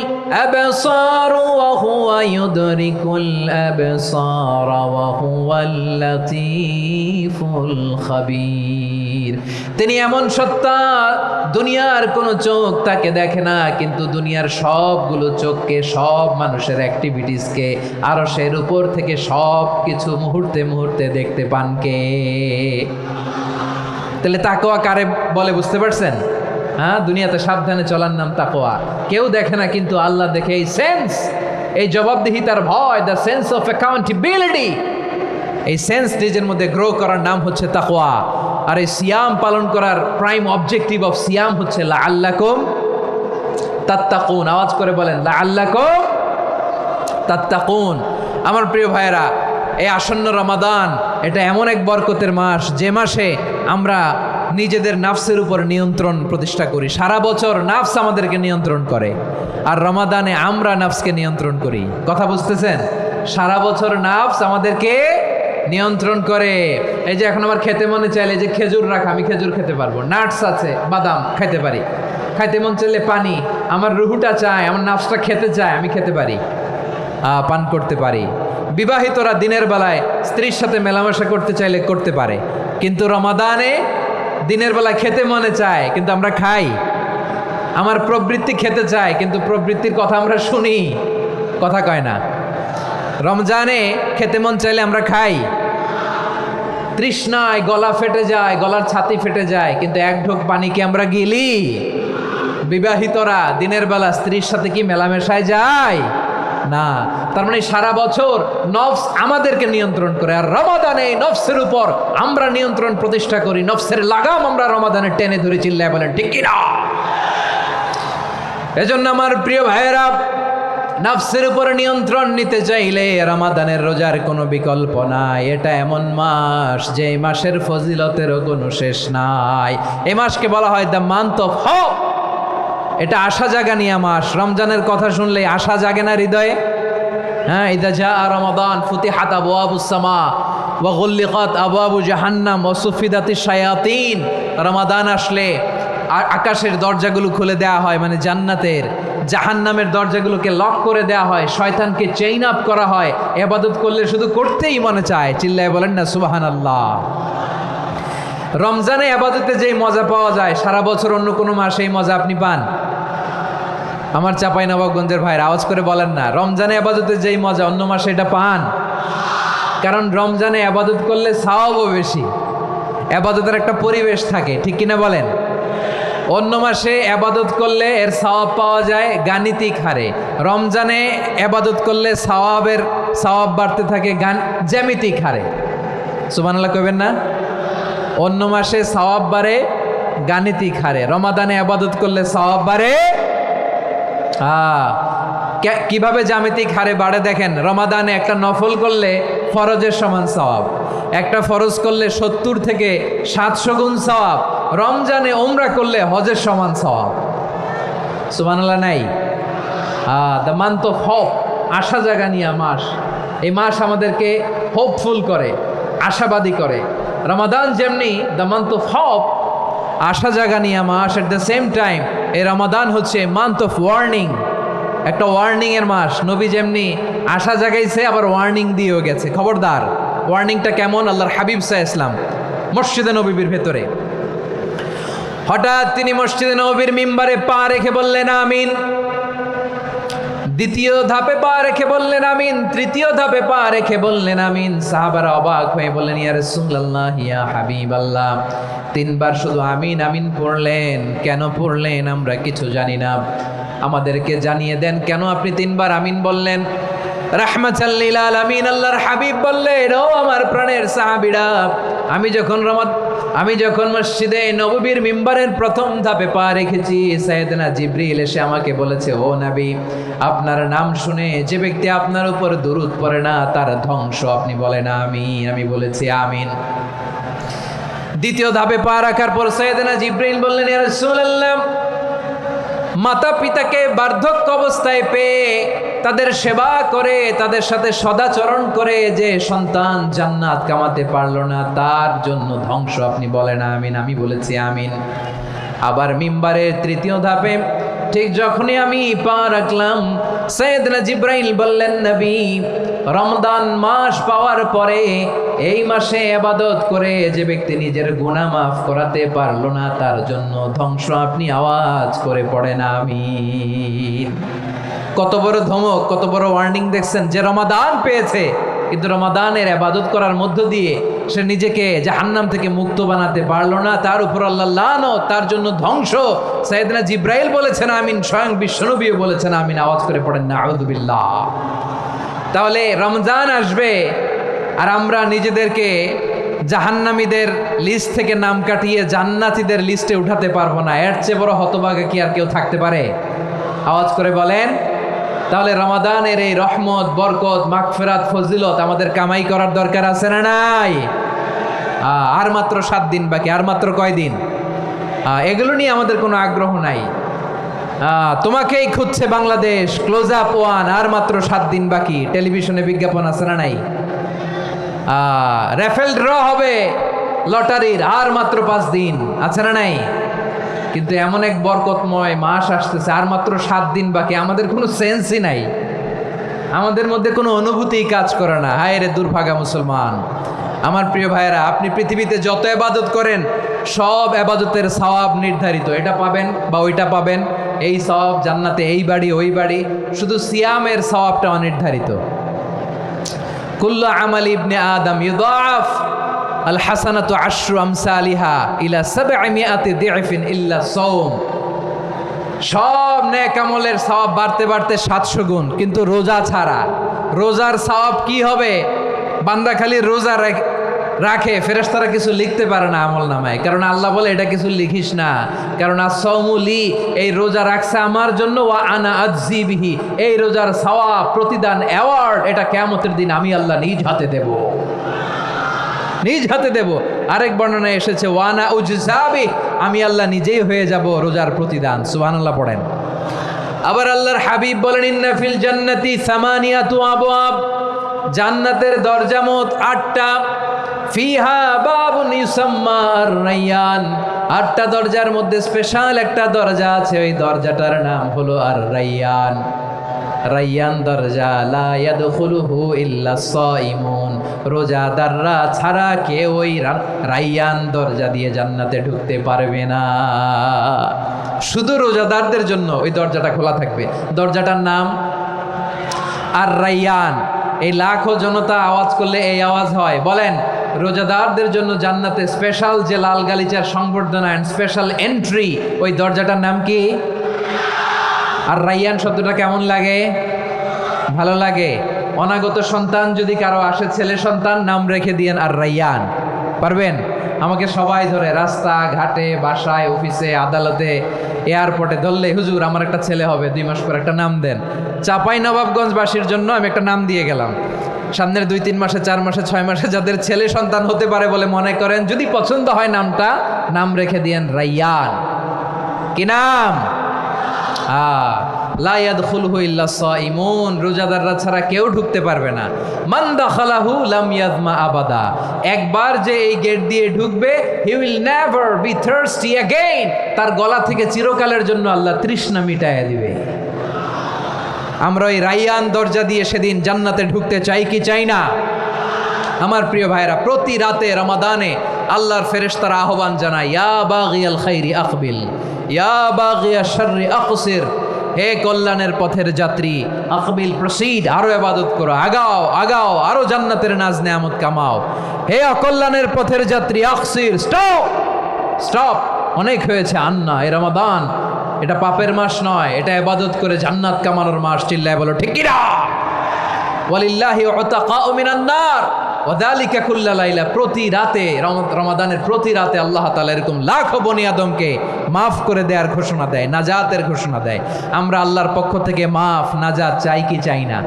আবসার ওয়া হুয়া ইউদরিকুল আবসার ওয়া হুয়াল লাতীফুল খাবীর। তিনি এমন সত্তা, দুনিয়ার কোনো চোখ তাকে দেখে না, কিন্তু দুনিয়ার সবগুলো চোখকে, সব মানুষের অ্যাক্টিভিটিসকে, আরশের উপর থেকে সব কিছু মুহূর্তে মুহূর্তে দেখতে পান কে? তাহলে তাকওয়া কারে বলে বুঝতে পারছেন? দুনিয়াতে সাবধানে চলার নাম তাকওয়া। কেউ দেখে না, কিন্তু আল্লাহ দেখে। এই সেন্স, এই জবাবদিহিতার ভয়, দ্য সেন্স অফ অ্যাকাউন্টেবিলিটি, এই সেন্স নিজের মধ্যে গ্রো করার নাম হচ্ছে তাকওয়া। আর এই সিয়াম পালন করার প্রাইম অবজেক্টিভ অফ সিয়াম হচ্ছে লাআল্লাকুম তাত্তাকুন। আওয়াজ করে বলেন, লাআল্লাকুম তাত্তাকুন। আমার প্রিয় ভাইয়েরা, এই আসন্ন রমাদান, এটা এমন এক বরকতের মাস, যে মাসে আমরা নিজেদের নাফসের উপর নিয়ন্ত্রণ প্রতিষ্ঠা করি। সারা বছর নাফস আমাদেরকে নিয়ন্ত্রণ করে, আর রমাদানে আমরা নাফসকে নিয়ন্ত্রণ করি। কথা বুঝতেছেন? সারা বছর নাফস আমাদেরকে নিয়ন্ত্রণ করে। এই যে এখন আমার খেতে মনে চাইলে যে খেজুর রাখা, আমি খেজুর খেতে পারবো। নাটস আছে, বাদাম খাইতে পারি। খাইতে মন চাইলে পানি, আমার রুহুটা চায়, আমার নাফসটা খেতে চায়, আমি খেতে পারি, পান করতে পারি। বিবাহিতরা দিনের বেলায় স্ত্রীর সাথে মেলামেশা করতে চাইলে করতে পারে, কিন্তু রমাদানে দিনের বেলায় খেতে মনে চায়, কিন্তু আমরা খাই। আমার প্রবৃত্তি খেতে চায়, কিন্তু প্রবৃত্তির কথা আমরা শুনি, কথা কয় না। রমজানে খেতে মন চাইলে আমরা খাই, তৃষ্ণায় গলা ফেটে যায়, গলার ছাতি ফেটে যায়, কিন্তু এক ঢোক পানি কি আমরা গিলি? বিবাহিতরা দিনের বেলা স্ত্রীর সাথে কি মেলামেশায় যায়? না। তার মানে সারা বছর নফস আমাদেরকে নিয়ন্ত্রণ করে, আর রমাদানে এই নফসের উপর আমরা নিয়ন্ত্রণ প্রতিষ্ঠা করি। নফসের লাগাম আমরা রমাদানে টেনে ধরে। চিল্লায় বলেন ঠিক কিনা? এজন্য আমার প্রিয় ভাইয়েরা, নফসের উপর নিয়ন্ত্রণ নিতে চাইলে রমাদানের রোজার কোনো বিকল্প নাই। এটা এমন মাস, যে মাসের ফজিলতেরও কোনো শেষ নাই। এই মাসকে বলা হয় দ্য মান্থ অফ হোপ। এটা আশা জাগানিয়া মাস। রমজানের কথা শুনলে আশা জাগে না হৃদয়ে? ইদা জাআ রমাদান ফুতিহাত আবওয়াবুস সামা ওয়া গুল্লিকাত আবওয়াবু জাহান্নাম ওয়া সুফিদাতিশ শায়াতিন। রমাদান আসলে আকাশের দরজাগুলো খুলে দেওয়া হয়, মানে জান্নাতের। জাহান্নামের দরজাগুলোকে লক করে দেওয়া হয়, শয়তানকে চেইন আপ করা হয়। ইবাদত করলে শুধু করতেই মনে চায়। চিল্লায় বলেন না সুবহানাল্লাহ। রমজানে ইবাদতে যেই মজা পাওয়া যায়, সারা বছর অন্য কোনো মাসে এই মজা আপনি পান? আমার চাঁপাইনবাবগঞ্জের ভাইরা আওয়াজ করে বলেন না, রমজানে ইবাদতে যেই মজা অন্য মাসে এটা পান? কারণ রমজানে ইবাদত করলে সওয়াবও বেশি, ইবাদতের একটা পরিবেশ থাকে, ঠিক কিনা বলেন? অন্য মাসে ইবাদত করলে এর সওয়াব পাওয়া যায় গাণিতিক হারে, রমজানে ইবাদত করলে সওয়াব বাড়তে থাকে জ্যামিতিক হারে। সুবহানাল্লাহ কইবেন না? অন্য মাসে সওয়াব বাড়ে গাণিতিক হারে, রমাদানে ইবাদত করলে সওয়াব বাড়ে কিভাবে জ্যামিতিক হারে বাড়ে দেখেন, রমাদানে একটা নফল করলে ফরজের সমান সওয়াব, একটা ফরজ করলে 70 থেকে 700 গুণ সওয়াব, রমজানে ওমরা করলে হজের সমান সওয়াব। সুবহানাল্লাহ নাই? দ্য মান্থ অফ হোপ, আশা জাগানিয়া মাস। এই মাস আমাদেরকে হোপফুল করে, আশাবাদী করে। রমাদান যেমনি দ্য মান্থ অফ হোপ, আশা জাগানিয়া মাস, এট দ্য সেম টাইম এই রমাদান হচ্ছে মান্থ অফ ওয়ার্নিং, একটা ওয়ার্নিংয়ের মাস। নবী যেমনি আশা জাগাইছে আবার ওয়ার্নিং দিয়েও গেছে, খবরদার। ওয়ার্নিংটা কেমন? আল্লাহর হাবিব সাল্লাল্লাহু আলাইহি ওয়াসাল্লাম মসজিদে নববীর ভেতরে হঠাৎ তিনি মসজিদে নববীর মিম্বারে পা রেখে বললেন আমিন। দ্বিতীয় ধাপে পা রেখে বললেন আমিন, তৃতীয় ধাপে পা রেখে বললেন আমিন। সাহাবারা অবাক হয়ে বললেন, ইয়া রাসূলুল্লাহ, ইয়া হাবিবাল্লাহ, 3 বার শুধু আমিন আমিন পড়লেন, কেন পড়লেন আমরা কিছু জানি না, আমাদেরকে জানিয়ে দেন কেন আপনি 3 বার আমিন বললেন। রাহমাতাল লিল আলামিন আল্লাহর হাবিব বললেন, ও আমার প্রাণের সাহাবীরা, আমি যখন মসজিদে নববীর মিম্বারের প্রথম ধাপে পা রেখেছি, সাইয়েদনা জিবরিল এসে আমাকে বলেছে, ও নবী, আপনার নাম শুনে যে ব্যক্তি আপনার উপর দুরূদ পড়ে না তার ধ্বংস। আপনি বলেন আমিন। আমি বলেছি আমিন। দ্বিতীয় ধাপে পা রাখার পর সাইয়েদনা জিবরিল বললেন, ইয়া রাসূলুল্লাহ, মাতা পিতাকে বার্ধক্য অবস্থায় পেয়ে তাদের সেবা করে, তাদের সাথে সদাচরণ করে যে সন্তান জান্নাত কামাতে পারলো না, তার জন্য ধ্বংস। আপনি বলেন আমিন। আমি বলেছি আমিন। আবার মিম্বারের তৃতীয় ধাপে ঠিক যখনই আমি পা রাখলাম, সাইয়েদনা জিবরাইল বললেন, নবী, রমজান মাস পাওয়ার পরে এই মাসে ইবাদত করে যে ব্যক্তি নিজের গুনাহ মাফ করাতে পারলো না, তার জন্য ধ্বংস। আপনি আওয়াজ করে পড়েন আমিন। কত বড় ধমক, কত বড় ওয়ার্নিং দেখছেন! যে রমাদান পেয়েছে কিন্তু রমাদানের ইবাদত করার মধ্য দিয়ে সে নিজেকে জাহান্নাম থেকে মুক্ত বানাতে পারলো না, তার উপর আল্লাহ লানত, তার জন্য ধ্বংস। সাইয়েদনা জিবরাইল বলেছেন আমিন, স্বয়ং বিশ্বনবীও বলেছেন আমিন। আওয়াজ করে পড়েন নাউযু বিল্লাহ। তাহলে রমজান আসবে আর আমরা নিজেদেরকে জাহান্নামীদের লিস্ট থেকে নাম কাটিয়ে জান্নাতীদের লিস্টে উঠাতে পারবো না। এর চেয়ে বড় হতভাগা কি আর কেউ থাকতে পারে? আওয়াজ করে বলেন। তাহলে রমাদানের এই রহমত, বরকত, মাগফিরাত, ফজিলত আমাদের কামাই করার দরকার আছে না নাই? আর মাত্র 7 দিন বাকি। আর মাত্র কয় দিন? এগুলো নিয়ে আমাদের কোনো আগ্রহ নাই। তোমাকেই খুঁজছে বাংলাদেশ, ক্লোজ আপ 1, আর মাত্র 7 দিন বাকি। টেলিভিশনে বিজ্ঞাপন আছে না নাই? রেফেল ড্র হবে লটারির, আর মাত্র 5 দিন, আছে না নাই? কিন্তু এমন এক বরকতময় মাস আসতেছে, আর মাত্র 7 দিন বাকি। আমাদের কোনো সেন্সই নাই, আমাদের মধ্যে কোনো অনুভূতিই কাজ করে না। হায় রে দুর্ভাগা মুসলমান! আমার প্রিয় ভাইয়েরা, আপনি পৃথিবীতে যত ইবাদত করেন সব ইবাদতের সওয়াব নির্ধারিত। এটা পাবেন বা ওইটা পাবেন, এই সওয়াব জান্নাতে, এই বাড়ি ওই বাড়ি। শুধু সিয়ামের সওয়াবটা অনির্ধারিত। কুল্লু আমাল ইবনে আদম ইউদাফ আল হাসানাতু আশরু আমসালিহা ইলা 700 দি'ফিন ইল্লা সাওম। সব নেক আমলের সওয়াব বাড়তে বাড়তে 700 গুণ, কিন্তু রোজা ছাড়া। রোজার সওয়াব কি হবে? বান্দা খালি রোজা রাখে, ফেরেশতারা কিছু লিখতে পারে না আমল নামায়, কারণ আল্লাহ বলে এটা কিছু লিখিস না, কারণ as-সাওমু লি, এই রোজা রাখছে আমার জন্য, ওয়া আনা আজজি বিহি, এই রোজার সওয়াব, প্রতিদান, অ্যাওয়ার্ড এটা কিয়ামতের দিন আমি আল্লাহ নিজ হাতে দেব, নিজ হাতে দেব। আরেক বর্ণনায় এসেছে ওয়ানা উজজাবি, আমি আল্লাহ নিজেই হয়ে যাব রোজার প্রতিদান। সুবহানাল্লাহ পড়েন। আবার আল্লাহর হাবিব বলেন, ইন্না ফিল জান্নাতি সামানিয়াতু আবওয়াব, জান্নাতের দরজা মোট 8টা। ফিহা বাবুন ইউসাম্মা আর-রায়্যান, 8টা দরজার মধ্যে স্পেশাল একটা দরজা আছে, ওই দরজাটার নাম হলো আর-রায়্যান। রায়্যান দরজা, লা ইয়াদখুলুহু ইল্লা সাইমুন, রোজাদাররা ছাড়া কেউ ওই রায়্যান দরজা দিয়ে জান্নাতে ঢুকতে পারবে না। শুধু রোজাদারদের জন্য ওই দরজাটা খোলা থাকবে। দরজাটার নাম আর-রায়্যান। এই লাখো জনতা আওয়াজ করলে এই আওয়াজ হয়। বলেন, রোজাদারদের জন্য জান্নাতে স্পেশাল যে লাল গালিচার সংবর্ধনা এন্ড স্পেশাল এন্ট্রি, ওই দরজাটার নাম কি? আর রায়্যান শব্দটা কেমন লাগে? ভালো লাগে। অনাগত সন্তান যদি কারো আসে, ছেলে সন্তান, নাম রেখে দিয়েন আর রায়্যান। পারবেন? আমাকে সবাই ধরে রাস্তা ঘাটে, বাসায়, অফিসে, আদালতে, এয়ারপোর্টে ধরলে, হুজুর আমার একটা ছেলে হবে 2 মাস পর, একটা নাম দেন। চাঁপাইনবাবগঞ্জবাসীর জন্য আমি একটা নাম দিয়ে গেলাম। সামনের 2-3 মাসে, 4 মাসে, 6 মাসে যাদের ছেলে সন্তান হতে পারে বলে মনে করেন, যদি পছন্দ হয় নামটা, নাম রেখে দিয়েন রাইয়ান। কি নাম? লা ইয়াদখুলহু ইল্লা সাইমুন, রোজাদাররা ছাড়া কেউ ঢুকতে পারবে না। মান দাখালাহু লাম ইয়াযমা আবাদা, একবার যে এই গেট দিয়ে ঢুকবে, he will never be thirsty again, তার গলা থেকে চিরকালের জন্য আল্লাহ তৃষ্ণা মিটাইয়া দিবে। আমরা ওই রাইয়ান দরজা দিয়ে সেদিন জান্নাতে ঢুকতে চাই কি চাই না? আমার প্রিয় ভাইরা, প্রতি রাতে রমাদানে আল্লাহর ফেরেশতারা আহ্বান জানায়, ইয়া বাগিয়াল খাইরি আকবিল, ইয়া বাগিয়াশ শাররি আকসির, হে কল্যাণের পথের যাত্রী, আকবিল প্রসিড, আরো ইবাদত করো, আগাও আগাও, আরো জান্নাতের নাজ নেয়ামত কামাও। হে অকল্যাণের পথের যাত্রী, আকসির, স্টপ স্টপ, অনেক হয়েছে, আন্না, এ রমাদান এটা পাপের মাস নয়, এটা ইবাদত করে জান্নাত কামানোর মাস। চিল্লায় বলো ঠিক কি না? ওয়ালিল্লাহি উতাকাউ মিনান নার ওয়া যালিকা কুল্লা লাইলা, প্রতি রাতে, রমাদানের প্রতি রাতে আল্লাহ তাআলা এরকম লাখো বনি আদমকে মাফ করে দেওয়ার ঘোষণা দেয়, নাজাতের ঘোষণা দেয়। আমরা আল্লাহর পক্ষ থেকে মাফ, নাজাত চাই কি চাই না?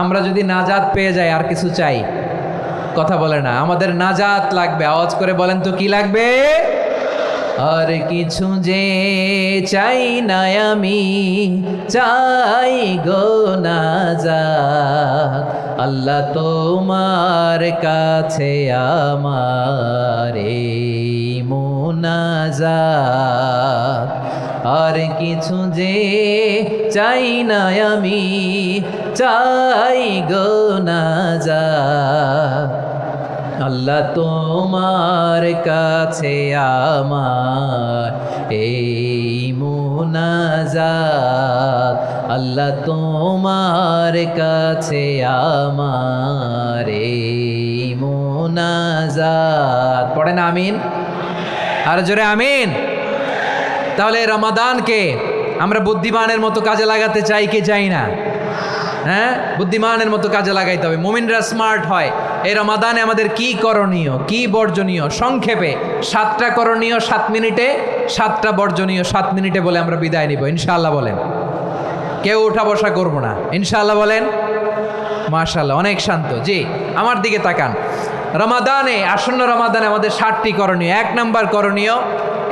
আমরা যদি নাজাত পেয়ে যাই আর কিছু চাই? কথা বলে না, আমাদের নাজাত লাগবে। আওয়াজ করে বলেন তো কি লাগবে? আর কিছু যে চাই না আমি, চাই গো নাজাত, আল্লাহ তোমার কাছে আমার এই মুনাজাত। আর কিছু যে চাই না আমি, চাই গো নাজাত, আল্লাহ তোমার কাছে আমার এই মুনাজাত, আল্লাহ তোমার কাছে আমার এই মুনাজাত। পড়েন আমিন, আর জোরে আমিন। তাহলে রমাদানকে আমরা বুদ্ধিমানের মতো কাজে লাগাতে চাই কি চাই না? হ্যাঁ, বুদ্ধিমানের মতো কাজে লাগাইতে হবে। মুমিনরা স্মার্ট হয়। এই রমাদানে আমাদের কি করণীয়, কি বর্জনীয়, সংক্ষেপে 7টা করণীয় 7 মিনিটে, 7টা বর্জনীয় 7 মিনিটে বলে আমরা বিদায় নিব ইনশাআল্লাহ। বলেন, কেউ উঠা বসা করবো না ইনশাআল্লাহ। বলেন মাশাআল্লাহ, অনেক শান্ত। জি, আমার দিকে তাকান। রমাদানে, আসন্ন রমাদানে আমাদের 7টি করণীয়। 1 নাম্বার করণীয়,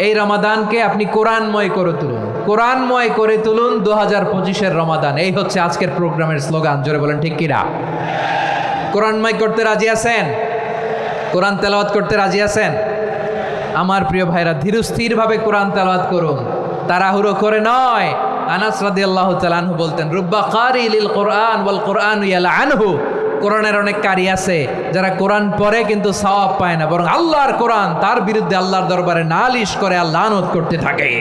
এই রমাদানকে আপনি কোরআনময় করে তুলুন। কোরআনময় করে তুলুন 2025-এর রমাদান। এই হচ্ছে আজকের প্রোগ্রামের স্লোগান। জোরে বলেন ঠিক কিনা? কোরআনময় করতে রাজি আছেন? কোরআন তেলাওয়াত করতে রাজি আছেন? আমার প্রিয় ভাইরা, ধীরস্থিরভাবে কোরআন তেলাওয়াত করুন, তাড়াহুড়ো করে নয়। আনাস রাদিয়াল্লাহু তাআলা আনহু বলতেন, রুব্বা কারি লিল কোরআন ওয়াল কোরআনু ইয়ালআনহু, কোরআনের অনেক কারি আছে যারা কোরআন পড়ে কিন্তু সওয়াব পায় না, বরং আল্লাহর কোরআন তার বিরুদ্ধে আল্লাহর দরবারে নালিশ করে আর লানত করতে থাকে।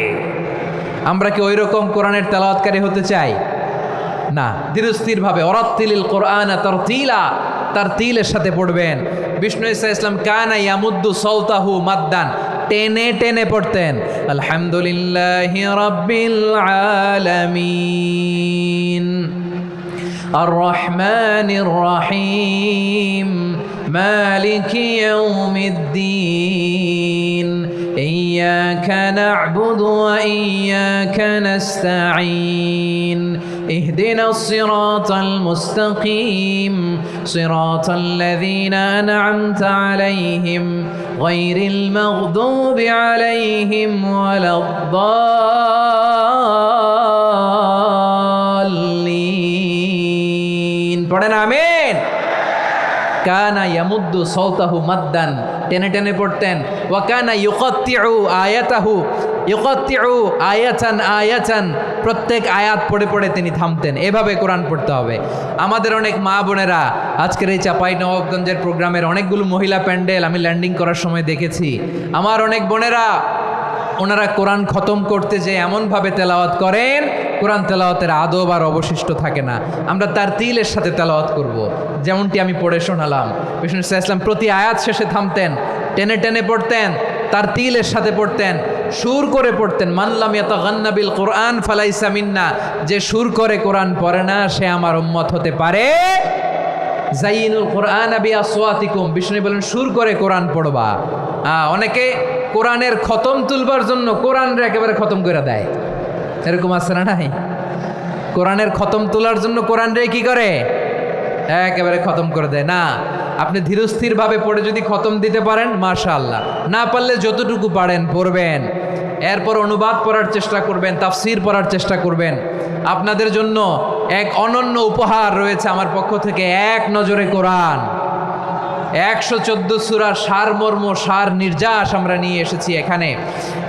আমরা কি ওই রকম কোরআনের তেলাওয়াতকারী হতে চাই? না। ধীরস্থিরভাবে, ওয়ারাত্তিলিল কোরআনা তারতিলা, তারতিলের সাথে পড়বেন। বিষ্ণু ঈসা ইসলাম কানা ইয়ামুদ্দু সাওতাহু মাদ্দান, টেনে টেনে পড়তেন। আলহামদুলিল্লাহি রাব্বিল আলামিন আর রহমানির রহিম মালিকি ইয়াউমিদ্দিন ইয়্যাকা না'বুদু ওয়া ইয়্যাকা নাস্তাঈন ইহদিনাস সিরাতাল মুস্তাকিম সিরাতাল লাযীনা আন'আমতা আলাইহিম গায়রিল মাগদুবি আলাইহিম ওয়ালাদ-দাল্লিন। পড়েন আমিন। কানা ইয়ামুদ্দু সাওতাহু মাদ্দান, টেনে টেনে পড়তেন। ওয়া কানা ইউকাত্তিউ আয়াতাহু, ইউকাত্তিউ আয়াতান আয়াতান, প্রত্যেক আয়াত পড়ে পড়ে তিনি থামতেন। এভাবে কোরআন পড়তে হবে। আমাদের অনেক মা বোনেরা, আজকের এই চাঁপাইনবাবগঞ্জের প্রোগ্রামের অনেকগুলো মহিলা প্যান্ডেল আমি ল্যান্ডিং করার সময় দেখেছি। আমার অনেক বোনেরা, ওনারা কোরআন খতম করতে যে এমনভাবে তেলাওয়াত করেন, কোরআন তেলাওয়াতের আদব আর অবশিষ্ট থাকে না। আমরা তার তিলের সাথে তেলাওয়াত করব, যেমনটি আমি পড়ে শোনালাম। বিষ্ণু ইসলাম প্রতি আয়াত শেষে থামতেন, টেনে টেনে পড়তেন, তার তিলের সাথে পড়তেন, সুর করে পড়তেন। মানলাম ইয়াতাগান্না বিল কোরআন ফালাইসা মিন্না, যে সুর করে কোরআন পড়ে না সে আমার উম্মত হতে পারে জাইনুল কোরআন বিআসওয়াতিকুম, বিষ্ণু বলেন সুর করে কোরআন পড়বা। অনেকে কোরআনের খতম তুলবার জন্য কোরআনরে একেবারে খতম করে দেয়, এরকম আছে না নাই? কোরআনের খতম তোলার জন্য কোরআনরে কি করে একেবারে খতম করে দেয় না। আপনি ধীরস্থিরভাবে পড়ে যদি খতম দিতে পারেন মাশাআল্লাহ, না পারলে যতটুকু পারেন পড়বেন, এরপর অনুবাদ পড়ার চেষ্টা করবেন, তাফসির পড়ার চেষ্টা করবেন। আপনাদের জন্য এক অনন্য উপহার রয়েছে আমার পক্ষ থেকে, এক নজরে কোরআন 114 সূরার সারমর্ম সার নির্যাস আমরা নিয়ে এসেছি এখানে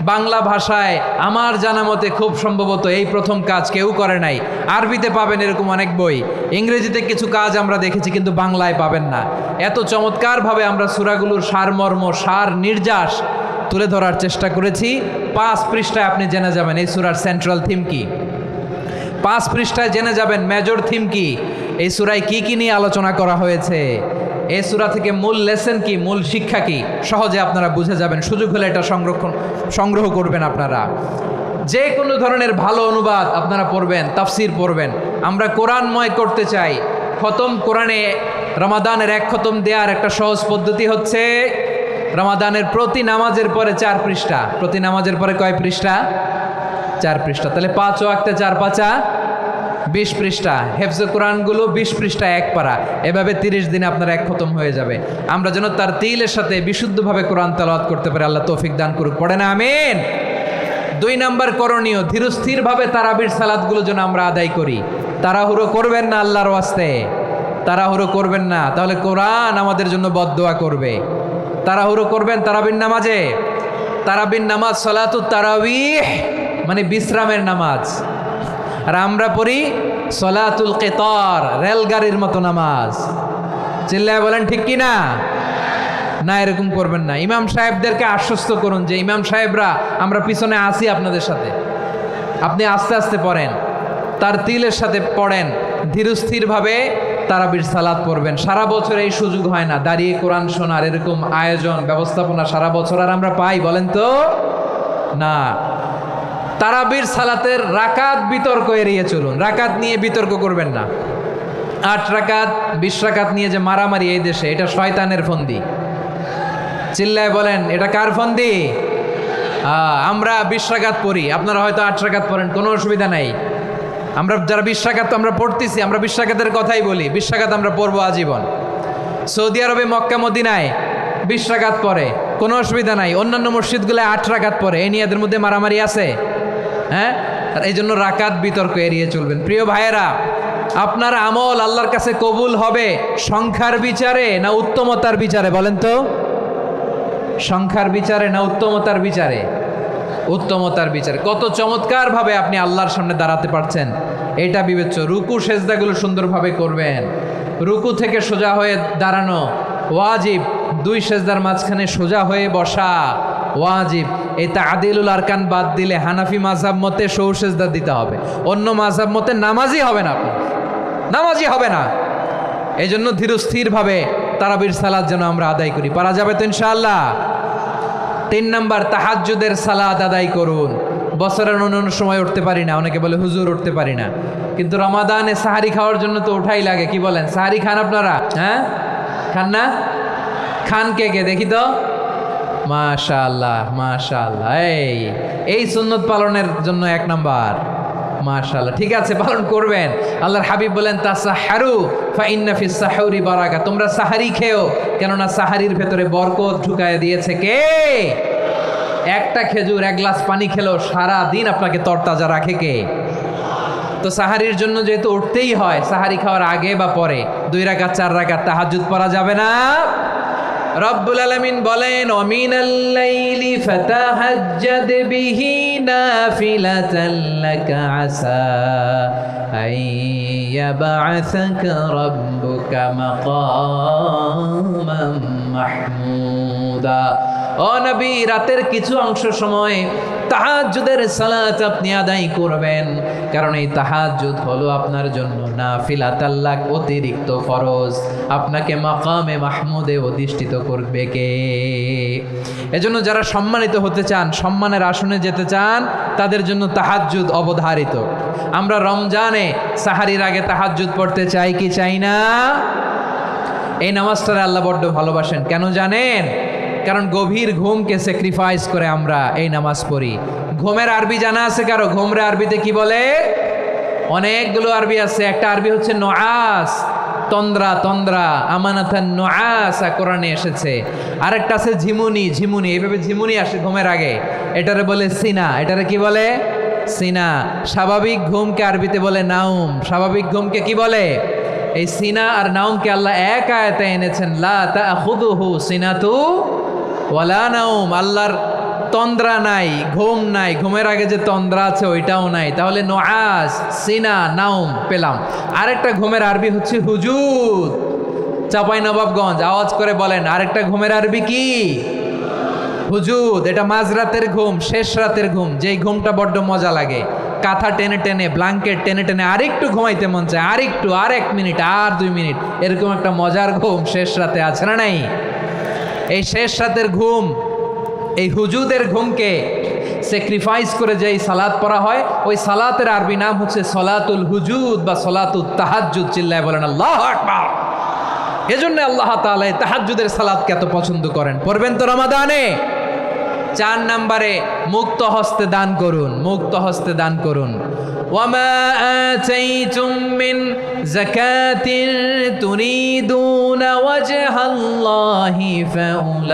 বাংলা ভাষায়। আমার জানা মতে খুব সম্ভবত এই প্রথম কাজ কেউ করে নাই। আরবিতে পাবেন এরকম অনেক বই, ইংরেজিতে কিছু কাজ আমরা দেখেছি, কিন্তু বাংলায় পাবেন না। এত চমৎকারভাবে আমরা সূরাগুলোর সারমর্ম সার নির্যাস তুলে ধরার চেষ্টা করেছি। 5 পৃষ্ঠায় আপনি জেনে যাবেন এই সূরার সেন্ট্রাল থিম কি, 5 পৃষ্ঠায় জেনে যাবেন মেজর থিম কি, এই সূরায় কি কি নিয়ে আলোচনা করা হয়েছে, এই সূরা থেকে মূল লেসন কি, মূল শিক্ষা কি, সহজে আপনারা বুঝে যাবেন। সুযোগ হলে এটা সংগ্রহ করবেন। আপনারা যে কোনো ধরনের ভালো অনুবাদ আপনারা পড়বেন, তাফসির পড়বেন। আমরা কোরআনময় করতে চাই। খতম কোরআনে রমাদানের 1 খতম দেওয়ার একটা সহজ পদ্ধতি হচ্ছে রমাদানের প্রতি নামাজের পরে 4 পৃষ্ঠা, প্রতি নামাজের পরে কয় পৃষ্ঠা? 4 পৃষ্ঠা। তাহলে 5 ওয়াক্তে 4 পাঁচা 20 পৃষ্ঠা। হেফজে কোরআনগুলো 20 পৃষ্ঠা 1 পারা, এভাবে 30 দিনে আপনার 1 খতম হয়ে যাবে। আমরা যেন তার তিলের সাথে বিশুদ্ধভাবে কোরআন তেলাওয়াত করতে পারি, আল্লাহ তৌফিক দান করুক। পড়ে না আমিন। 2 নাম্বার করণীয়, ধীরস্থিরভাবে তারাবির সালাতগুলো যেন আমরা আদায় করি। তাড়াহুড়ো করবেন না আল্লাহর ওয়াস্তে, তাড়াহুড়ো করবেন না, তাহলে কোরআন আমাদের জন্য বদদোয়া করবে। তাড়াহুড়ো করবেন তারাবির নামাজে। তারাবির নামাজ সালাতুত তারাবিহ মানে বিশ্রামের নামাজ, আর আমরা পড়ি সলাতুল কিতার, রেলগাড়ির মতো নামাজ। চিল্লায় বলেন ঠিক কি না? না, এরকম করবেন না। ইমাম সাহেবদেরকে আশ্বস্ত করুন যে ইমাম সাহেবরা আমরা পিছনে আসি আপনাদের সাথে, আপনি আস্তে আস্তে পড়েন, তার তিলের সাথে পড়েন, ধীরস্থিরভাবে তারাবির সালাত পড়বেন। সারা বছর এই সুযোগ হয় না দাঁড়িয়ে কোরআন শোনার, এরকম আয়োজন ব্যবস্থাপনা সারা বছর আর আমরা পাই বলেন তো না। তারাবির সালাতের রাকাত বিতর্ক এড়িয়ে চলুন, রাকাত নিয়ে বিতর্ক করবেন না। 8 রাকাত 20 রাকাত নিয়ে যে মারামারি এই দেশে, এটা শয়তানের ফন্দি। চিল্লায় বলেন এটা কার ফন্দি? আমরা 20 রাকাত পড়ি, আপনারা হয়তো 8 রাকাত পড়েন, কোনো অসুবিধা নাই। আমরা যারা 20 রাকাত আমরা পড়তেছি, আমরা 20 রাকাতের কথাই বলি, 20 রাকাত আমরা পড়বো আজীবন। সৌদি আরবে মক্কা মদিনায় 20 রাকাত পড়ে, কোনো অসুবিধা নাই। অন্যান্য মসজিদগুলো 8 রাকাত পড়ে, এই নিয়ে এদের মধ্যে মারামারি আছে? হ্যাঁ, আর এই জন্য রাকাত বিতর্ক এড়িয়ে চলবেন। প্রিয় ভাইয়েরা, আপনার আমল আল্লাহর কাছে কবুল হবে সংখ্যার বিচারে না উত্তমতার বিচারে? বলেন তো, সংখ্যার বিচারে না উত্তমতার বিচারে? উত্তমতার বিচারে। কত চমৎকার ভাবে আপনি আল্লাহর সামনে দাঁড়াতে পারছেন এটা বিবেচ্য। রুকু সেজদাগুলো সুন্দরভাবে করবেন, রুকু থেকে সোজা হয়ে দাঁড়ানো ওয়াজিব, 2 সেজদার মাঝখানে সোজা হয়ে বসা ওয়াজিব। এই তাআদিলুল আরকান বাদ দিলে হানাফি মাযহাব মতে সৌ সেজদা দিতে হবে, অন্য মাযহাব মতে নামাজই হবে না, আপনি নামাজই হবে না। এই জন্য ধীরস্থিরভাবে তারাবির সালাত যেন আমরা আদায় করি। পারা যাবে তো ইনশাআল্লাহ? 3 নাম্বার, তাহাজ্জুদের সালাত আদায় করুন। বছরের অন্য সময় উঠতে পারি না, অনেকে বলে হুজুর উঠতে পারি না, কিন্তু রমাদানে সাহারি খাওয়ার জন্য তো ওঠাই লাগে। কি বলেন, সাহারি খান আপনারা? হ্যাঁ, খান না? খান কে কে দেখি তো? মাশাআল্লাহ মাশাআল্লাহ, এই সুন্নত পালনের জন্য 1 নাম্বার। মাশাআল্লাহ, ঠিক আছে, পালন করবেন। আল্লাহর হাবিব বলেন তাসাহহারু ফা ইন্না ফিস সাহুরি বারাকা, তোমরা সাহারি খেও, কেননা সাহারির ভেতরে বরকত ঢুকায় দিয়েছে কে? একটা খেজুর 1 গ্লাস পানি খেলো সারা দিন আপনাকে তরতাজা রাখে কে? তো সাহারির জন্য যেহেতু উঠতেই হয়, সাহারি খাওয়ার আগে বা পরে 2 রাকাত 4 রাকাত তাহাজ্জুদ পড়া যাবে না? রব্বুল আলামিন বলেন ওয়ামিনাল লাইলি ফাতাহাজ্জাদ বিহি নাফিলাতান লাকা আসা আইয়াবআসাকা রাব্বুকা মাকামান মাহমুদা। ও নবী, রাতের কিছু অংশ সময় তাহাজ্জুদের সালাত আপনি আদায় করবেন, কারণ এই তাহাজ্জুদ হলো আপনার জন্য নাফিলাতাল লাক, অতিরিক্ত ফরজ। আপনাকে মাকামে মাহমুদে অধিষ্ঠিত করবে কে? এজন্য যারা সম্মানিত হতে চান, সম্মানের আসনে যেতে চান, তাদের জন্য তাহাজ্জুদ অবধারিত। আমরা রমজানে সাহারির আগে তাহাজ্জুদ পড়তে চাই কি চাই না? এই নামাজটারে আল্লাহ বড্ড ভালোবাসেন, কেন জানেন? কারণ গভীর ঘুমকে স্যাক্রিফাইস করে আমরা এই নামাজ পড়ি। ঘুমের আরবি জানা আছে কারো? ঘুমরে আরবিতে কি বলে? অনেকগুলো আরবি আছে। একটা আরবি হচ্ছে নুআস, তন্দ্রা, তন্দ্রা, আমানাতান নুআসা কোরআনে এসেছে। আরেকটা আছে ঝিমুনি, ঝিমুনি, এইভাবে ঝিমুনি আসে ঘুমের আগে, এটারে বলে সিনা। এটারে কি বলে? সিনা। স্বাভাবিক ঘুমকে আরবিতে বলে নাউম। স্বাভাবিক ঘুমকে কি বলে? এই সিনা আর নাউমকে আল্লাহ এক আয়াতে এনেছেন, লা তাখুযুহু সিনাতু ওয়ালা নাউম। আল্লাহর তন্দ্রা নাই, ঘুম নাই, ঘুমের আগে যে তন্দ্রা আছে ওইটাও নাই। তাহলে নুআস, সিনা, নাউম পেলাম। আরেকটা ঘুমের আরবি হচ্ছে হুজুদ। চাঁপাইনবাবগঞ্জ আওয়াজ করে বলেন, আরেকটা ঘুমের আরবি কি? হুজুদ। এটা মাঝরাতের ঘুম, শেষ রাতের ঘুম, যেই ঘুমটা বড্ড মজা লাগে। কাঁথা টেনে টেনে, ব্ল্যাঙ্কেট টেনে টেনে আরেকটু ঘুমাইতে মন চায়, আরেকটু, আর 1 মিনিট, আর 2 মিনিট, এরকম একটা মজার ঘুম শেষ রাতে আছে না নাই? এই শেষ রাতের ঘুম, এই হুজুদের ঘুমকে স্যাক্রিফাইস করে যেই সালাত পড়া হয়, ওই সালাতের আরবি নাম হচ্ছে সলাতুল হুজুদ বা সলাতুত তাহাজ্জুদ। চিল্লায় বলেন আল্লাহু আকবার। এজন্য আল্লাহ তাআলা এই তাহাজ্জুদের সালাতকে এত পছন্দ করেন। পড়বেন তো রমাদানে। 4 নম্বরে মুক্ত হস্তে দান করুন, মুক্ত হস্তে দান করুন। ওয়ামা আতাইতুম মিন যাকাতিন তুরিদুনা ওয়াজহাল্লাহি ফাউলাইকা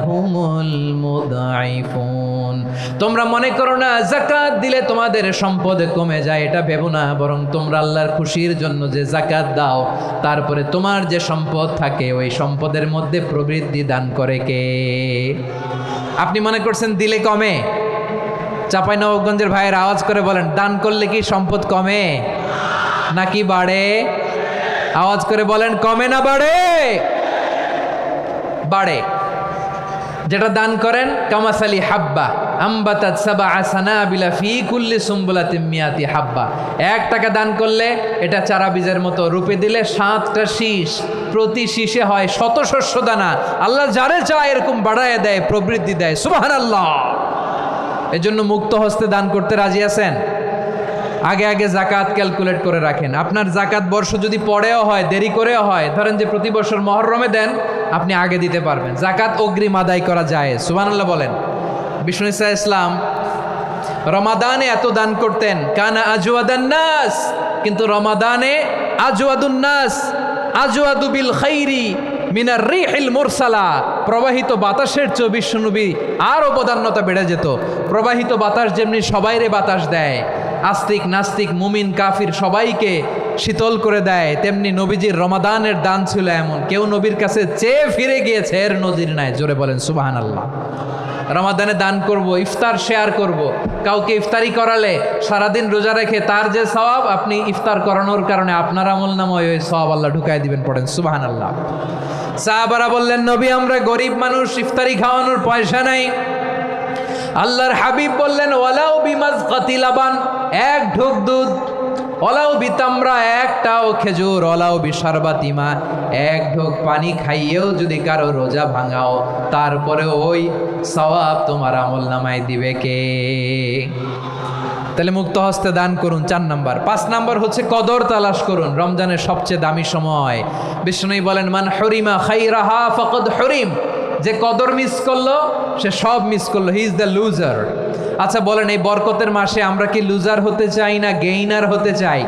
হুমুল মুদঈফুন। তোমরা মনে করো না যাকাত দিলে তোমাদের সম্পদ কমে যায়, এটা ভেবো না। বরং তোমরা আল্লাহর খুশির জন্য যে যাকাত দাও, তারপরে তোমার যে সম্পদ থাকে ওই সম্পদের মধ্যে প্রবৃদ্ধি দান করে কে? আপনি মনে করছেন দিলে কমে? চাঁপাইনবাবগঞ্জের ভাইয়ের আওয়াজ করে বলেন, দান করলে কি সম্পদ কমে নাকি বাড়ে? আওয়াজ করে বলেন, কমে না বাড়ে? বাড়ে। যেটা দান করেন, কামাসালি হাব্বা আম্বাতাত সাবআ সানাবিলা ফি কুল্লি সুম্বুলাতিন মিয়াতি হাব্বা। 1 টাকা দান করলে এটা চারা বীজের মতো, রূপে দিলে 7টা শীষ, প্রতি শীষে হয় 100 শস্য দানা। আল্লাহ যারে চায় এরকম বাড়ায় দেয়, প্রবৃদ্ধি দেয়। সুবহানাল্লাহ। এজন্য মুক্ত হস্তে দান করতে রাজি আছেন? আগে আগে জাকাত ক্যালকুলেট করে রাখেন। আপনার জাকাত বর্ষ যদি পরেও হয়, দেরি করেও হয়, ধরেন যে প্রতি বছর মহরমে দেন, আপনি আগে দিতে পারবেন। জাকাত অগ্রিম আদায় করা যায়। সুবহানাল্লাহ বলেন। বিষ্ণু ইসা ইসলাম রমাদানে এত দান করতেন, কানা আজওয়াদান নাস, কিন্তু রমাদানে আজওয়াদুন নাস আজওয়াদু বিল খাইরি মিনার রিহিল মুরসালা। প্রবাহিত বাতাসের চেয়ে বিশ্বনবী আরও বদান্যতা বেড়ে যেত। প্রবাহিত বাতাস যেমনি সবাইরে বাতাস দেয়, আস্তিক নাস্তিক মুমিন কাফির সবাইকে শীতল করে দেয়, তেমনি নবীজির রমাদানের দান ছিল এমন, কেউ নবীর কাছে চেয়ে ফিরে গিয়েছে এর নজির নাই। জোরে বলেন সুবহানাল্লাহ। রমাদানে দান করব, ইফতার শেয়ার করব। কাউকে ইফতারি করালে সারাদিন রোজা রেখে তার যে সওয়াব, আপনি ইফতার করানোর কারণে আপনার আমলনামায় ওই সওয়াব আল্লাহ ঢুকাই দিবেন। পড়েন সুবহানাল্লাহ। সাহাবারা বললেন, নবী আমরা গরিব মানুষ, ইফতারি খাওয়ানোর পয়সা নাই। আল্লাহর হাবিব বললেন, ওয়ালাউ বিমাজকাতি লাবান, 1 ঢোক দুধ, ওলাউ বিতামরা, 1টাও খেজুর, ওলাউ বিশারবাতিমা, 1 ঢোক পানি খাইয়েও যদি কারো রোজা ভাঙাও, তারপরে ওই সওয়াব তোমার আমল নামায় দিবে কে? তাহলে মুক্ত হস্তে দান করুন 4 নাম্বার। 5 নাম্বার হচ্ছে কদর তালাশ করুন। রমজানের সবচেয়ে দামি সময়। বিষ্ণু বলেন, মান হরিমা খাইরাহা ফাকাদ হরিম। যে কদর মিস করলো সে সব মিস করলো, হি ইজ দ্য লুজার। আচ্ছা বলেন, এই বরকতের মাসে আমরা কি লুজার হতে চাই না গেইনার হতে চাই?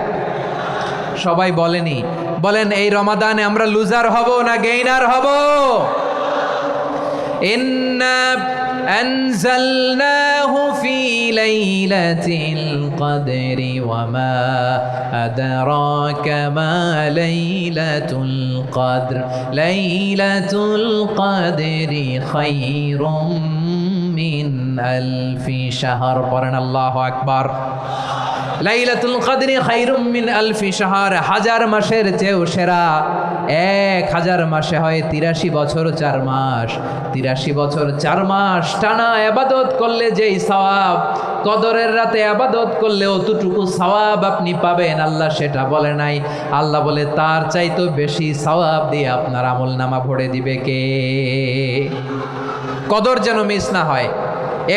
সবাই বলেনি। বলেন, এই রমাদানে আমরা লুজার হব না গেইনার হব? ইন্না আনজালনাহু ফি লাইলাতিল কদরি ওয়া মা আদরাকা মা লাইলাতুল কদর লাইলাতুল কদরি খায়রুম মিন আলফি শাহর। পড়েন আল্লাহু আকবার। লাইলাতুল কদরি খায়রুম মিন আলফি শাহর, 1000 মাসের চেয়েও সেরা। 1000 মাসে হয় 83 বছর 4 মাস। 83 বছর 4 মাস টানা ইবাদত করলে যেই সওয়াব, কদরের রাতে ইবাদত করলে অতটুকু সওয়াব আপনি পাবেন, আল্লাহ সেটা বলে নাই। আল্লাহ বলে তার চাইতে বেশি সওয়াব দিয়ে আপনার আমলনামা ভরে দিবে কে? কদর যেন মিস না হয়।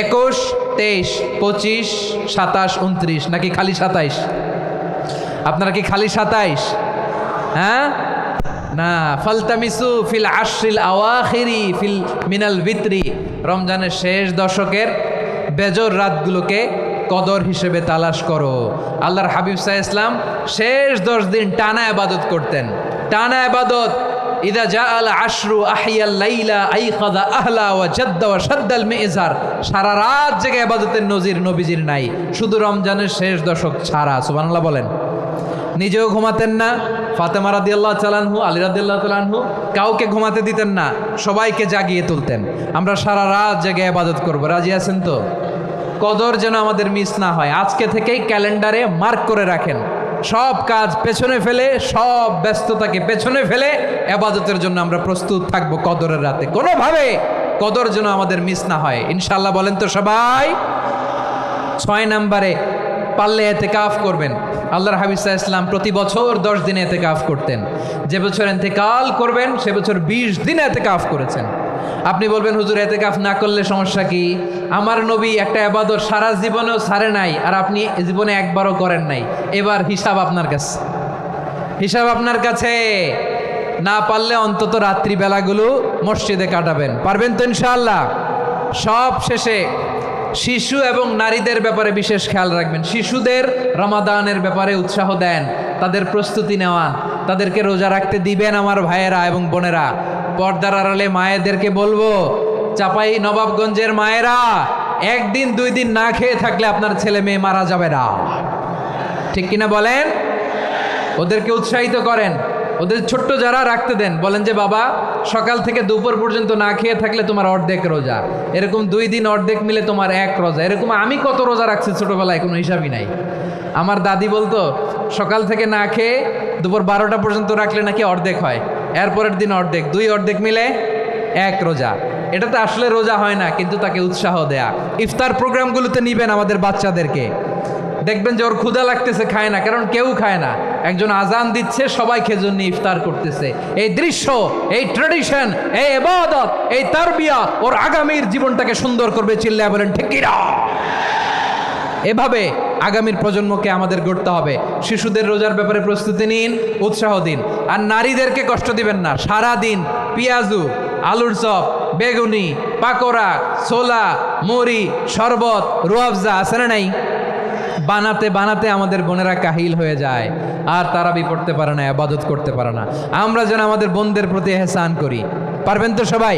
21, 23, 25, 27, 29 নাকি খালি 27? আপনারা কি খালি 27? হ্যাঁ না, ফালতামিসু ফিল আশরিল আওয়াখিরি ফিল মিনাল ভিতরি, রমজানের শেষ দশকের বেজর রাতগুলোকে কদর হিসেবে তালাশ করো। আল্লাহর হাবিব সাল্লাল্লাহু আলাইহি ওয়াসাল্লাম শেষ 10 দিন টানা ইবাদত করতেন, টানা ইবাদত। ইদা জাআল আশরু আহিয়াল লাইলা আইখাযা আহলা ওয়া জাদ্দা ওয়া শাদ্দাল মিজার, সারা রাত জেগে ইবাদতের নজির নবীজির নাই, শুধু রমজানের শেষ দশক ছাড়া। সুবহানাল্লাহ বলেন। নিজেও ঘুমাতেন না, ফাতেমা রাদিয়াল্লাহু তাআলা আনহু, আলী রাদিয়াল্লাহু তাআলা আনহু কাউকে ঘুমাতে দিতেন না, সবাইকে জাগিয়ে তুলতেন। আমরা সারা রাত জেগে ইবাদত করব, রাজি আছেন তো? কদর যেন আমাদের মিস না হয়, আজকে থেকেই ক্যালেন্ডারে মার্ক করে রাখেন। সব কাজ পেছনে ফেলে, সব ব্যস্ততাকে পেছনে ফেলে ইবাদতের জন্য আমরা প্রস্তুত থাকব কদরের রাতে। কোনোভাবে কদর যেন আমাদের মিস না হয়, ইনশাআল্লাহ বলেন তো সবাই। 6 নম্বরে পারলে ইতিকাফ করবেন। আল্লাহর হাবিব সাল্লাল্লাহু আলাইহি ওয়াসাল্লাম প্রতি বছর 10 দিন ইতিকাফ করতেন। যে বছর ইন্তেকাল করবেন সে বছর 20 দিন ইতিকাফ করেছেন। আপনি বলবেন হুজুর ইতিকাফ না করলে সমস্যা কি? আমার নবী একটা ইবাদত সারা জীবনেও ছাড়ে নাই, আর আপনি জীবনে একবারও করেন নাই। এবার হিসাব আপনার কাছে, হিসাব আপনার কাছে। না পারলে অন্তত রাত্রিবেলাগুলো মসজিদে কাটাবেন, পারবেন তো ইনশাআল্লাহ? সব শেষে শিশু এবং নারীদের ব্যাপারে বিশেষ খেয়াল রাখবেন। শিশুদের রমাদানের ব্যাপারে উৎসাহ দেন, তাদের প্রস্তুতি নেওয়ান, তাদেরকে রোজা রাখতে দিবেন। আমার ভাইয়েরা এবং বোনেরা, পর্দার আড়ালে মায়েদেরকে বলবো, চাপাই নবাবগঞ্জের মায়েরা, 1 দিন 2 দিন না খেয়ে থাকলে আপনার ছেলে মেয়ে মারা যাবে না, ঠিক কিনা বলেন? ওদেরকে উৎসাহিত করেন, ওদের ছোট্ট যারা রাখতে দেন, বলেন যে বাবা সকাল থেকে দুপুর পর্যন্ত না খেয়ে থাকলে তোমার অর্ধেক রোজা, এরকম 2 দিন অর্ধেক মিলে তোমার 1 রোজা। এরকম আমি কত রোজা রাখছি ছোটবেলায়, কোনো হিসাবই নাই। আমার দাদি বলতো সকাল থেকে না খেয়ে দুপুর 12টা পর্যন্ত রাখলে নাকি অর্ধেক হয়, এরপরের দিন অর্ধেক, 2 অর্ধেক মিলে 1 রোজা। এটা তো আসলে রোজা হয় না, কিন্তু তাকে উৎসাহ দেয়া। ইফতার প্রোগ্রামগুলোতে নিবেন আমাদের বাচ্চাদেরকে, দেখবেন যে ওর ক্ষুধা লাগতেছে, খায় না, কারণ কেউ খায় না। একজন আজান দিচ্ছে, সবাই খেজুর নিয়ে ইফতার করতেছে। এই দৃশ্য, এই ট্র্যাডিশন, এই ইবাদত, এই তারবিয়া ওর আগামীর জীবনটাকে সুন্দর করবে। চিল্লায়া বলেন ঠিক কি না? এভাবে আগামীর প্রজন্মকে আমাদের গড়তে হবে। শিশুদের রোজার ব্যাপারে প্রস্তুতি নিন, উৎসাহ দিন। আর নারীদেরকে কষ্ট দিবেন না। সারা দিন পেঁয়াজু, আলুর চপ, বেগুনি, পাকোড়া, ছোলা, মুড়ি, শরবত, রুয়াবজা আছে না নাই? বানাতে বানাতে আমাদের বোনেরা কাহিল হয়ে যায়, আর তারাবি পড়তে পারে না, ইবাদত করতে পারে না। আমরা যেন আমাদের বোনদের প্রতি ইহসান করি, পারবেন তো সবাই?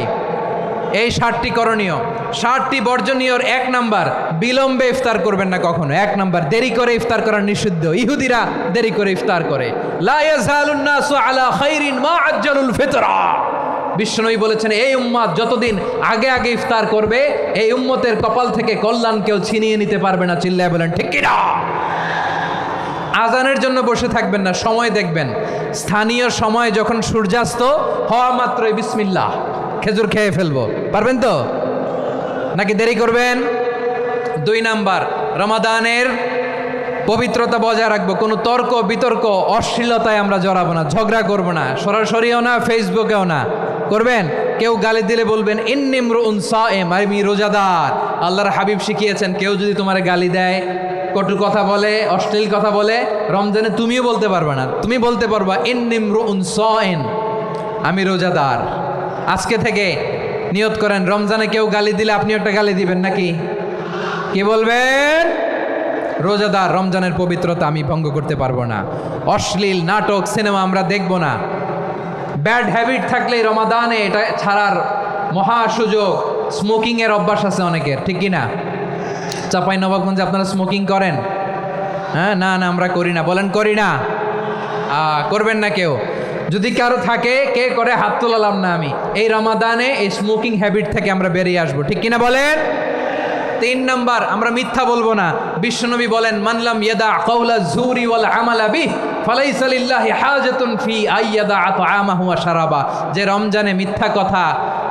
এই 7টি করণীয়, 7টি বর্জনীয়। 1 নাম্বার, বিলম্বে ইফতার করবেন না কখনো। 1 নাম্বার, দেরি করে ইফতার করা নিষিদ্ধ। ইহুদিরা দেরি করে ইফতার করে। লা ইয়াজালুন নাসু আলা খাইরিন মা আজ্জালুল ফিতরা। বিশ্বনবী বলেছেন, এই উম্মত যতদিন আগে আগে ইফতার করবে, এই উম্মতের কপাল থেকে কল্যাণ কেউ ছিনিয়ে নিতে পারবে না। চিল্লায় বলেন ঠিক কি না? আজানের জন্য বসে থাকবেন না, সময় দেখবেন। স্থানীয় সময় যখন সূর্যাস্ত হওয়া মাত্রই বিসমিল্লাহ, খেজুর খেয়ে ফেলবো, পারবেন তো? নাকি দেরি করবেন? 2 নাম্বার, রমাদানের পবিত্রতা বজায় রাখবো। কোনো তর্ক বিতর্ক অশ্লীলতায় আমরা জড়াবো না, ঝগড়া করবো না, সরাসরিও না, ফেসবুকেও না। করবেন কেউ গালি দিলে বলবেন ইন্নিমরুন সায়েম, আমি রোজাদার। আল্লাহর হাবিব শিখিয়েছেন, কেউ যদি তোমার গালি দেয়, কটু কথা বলে, অশ্লীল কথা বলে, রমজানে তুমিও বলতে পারবে না। তুমি বলতে পারবা ইন্নিমরুন সায়েম, আমি রোজাদার। আজকে থেকে নিয়ত করেন, রমজানে কেউ গালি দিলে আপনি একটা গালি দিবেন নাকি? কি বলবেন? রোজাদার, রমজানের পবিত্রতা আমি ভঙ্গ করতে পারবো না। অশ্লীল নাটক, সিনেমা আমরা দেখব না। ব্যাড হ্যাবিট থাকলে রমাদানে এটা ছাড়ার মহা সুযোগ। স্মোকিংয়ের অভ্যাস আছে অনেকের, ঠিক কি না? চাপাই নবাবগঞ্জে আপনারা স্মোকিং করেন? হ্যাঁ, না না আমরা করি না। বলেন করি না? করবেন না কেউ। যদি কারো থাকে, কে করে হাত তোলালাম না আমি। এই রমাদানে এই স্মোকিং হ্যাবিট থেকে আমরা বেরিয়ে আসবো, ঠিক কিনা বলেন? 3 নাম্বার, আমরা মিথ্যা বলবো না। বিশ্বনবী বলেন, মানলাম ইয়াদা কাওলা যুরি ওয়াল আমালা বিহি ফালাইসা লিল্লাহি হাজাতুন ফি আইয়াদা তাআমাহু ওয়া শারাবা। যে রমজানে মিথ্যা কথা,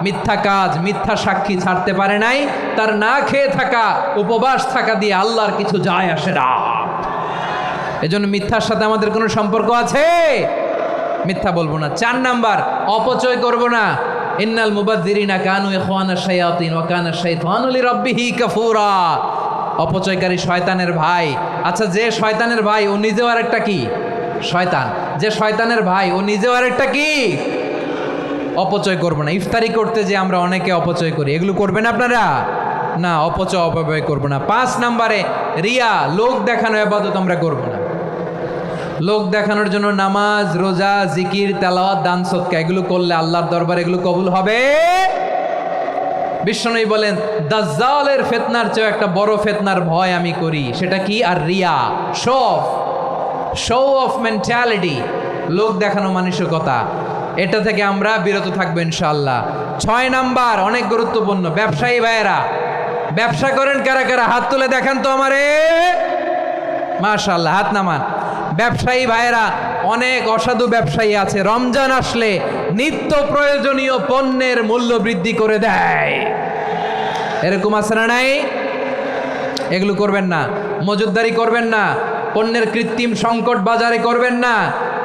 মিথ্যা কাজ, মিথ্যা সাক্ষী ছাড়তে পারে নাই, তার না খেয়ে থাকা, উপবাস থাকা দিয়ে আল্লাহর কিছু যায় আসে না। এজন্য মিথ্যার সাথে আমাদের কোনো সম্পর্ক আছে? মিথ্যা বলবো না। 4 নাম্বার, অপচয় করব না। ইন্নাল মুবাযযিরিনা কানু ইখওয়ানাশ শায়াতিন ওয়া কানা শাইতানু লিরাব্বিহি কাফুরা। অপচয়কারী শয়তানের ভাই। আচ্ছা, যে শয়তানের ভাই ও নিজেও আরেকটা কি? শয়তান। যে শয়তানের ভাই ও নিজেও আরেকটা কি অপচয় করবো না। ইফতারি করতে যে আমরা অনেকে অপচয় করি, এগুলো করবেন আপনারা না, অপচয় অপব্যয় করবো না। 5 নম্বরে রিয়া, লোক দেখানো ইবাদত আমরা করবো না। লোক দেখানোর জন্য নামাজ, রোজা, জিকির, তেলাওয়াত, দান, সদকা এগুলো করলে আল্লাহর দরবারে এগুলো কবুল হবে। বিশ্বনবী বলেন দাজ্জালের ফিতনার চেয়ে একটা বড় ফিতনার ভয় আমি করি, সেটা কি? আর রিয়া, শো অফ মেন্টালিটি, লোক দেখানো মানসিকতা, এটা থেকে আমরা বিরত থাকবো ইনশাআল্লাহ। 6 নাম্বার অনেক গুরুত্বপূর্ণ, ব্যবসায়ী ভাইয়েরা, ব্যবসা করেন কারা কারা হাত তুলে দেখান তো আমারে। মাশাআল্লাহ, হাত নামান। ব্যবসায়ী ভাইয়েরা, অনেক অসাধু ব্যবসায়ী আছে রমজান আসলে নিত্য প্রয়োজনীয় পণ্যের মূল্য বৃদ্ধি করে দেয়। এরকম আছে না নাই? এগুলো করবেন না। মজুদদারি করবেন না। পণ্যের কৃত্রিম সংকট বাজারে করবেন না।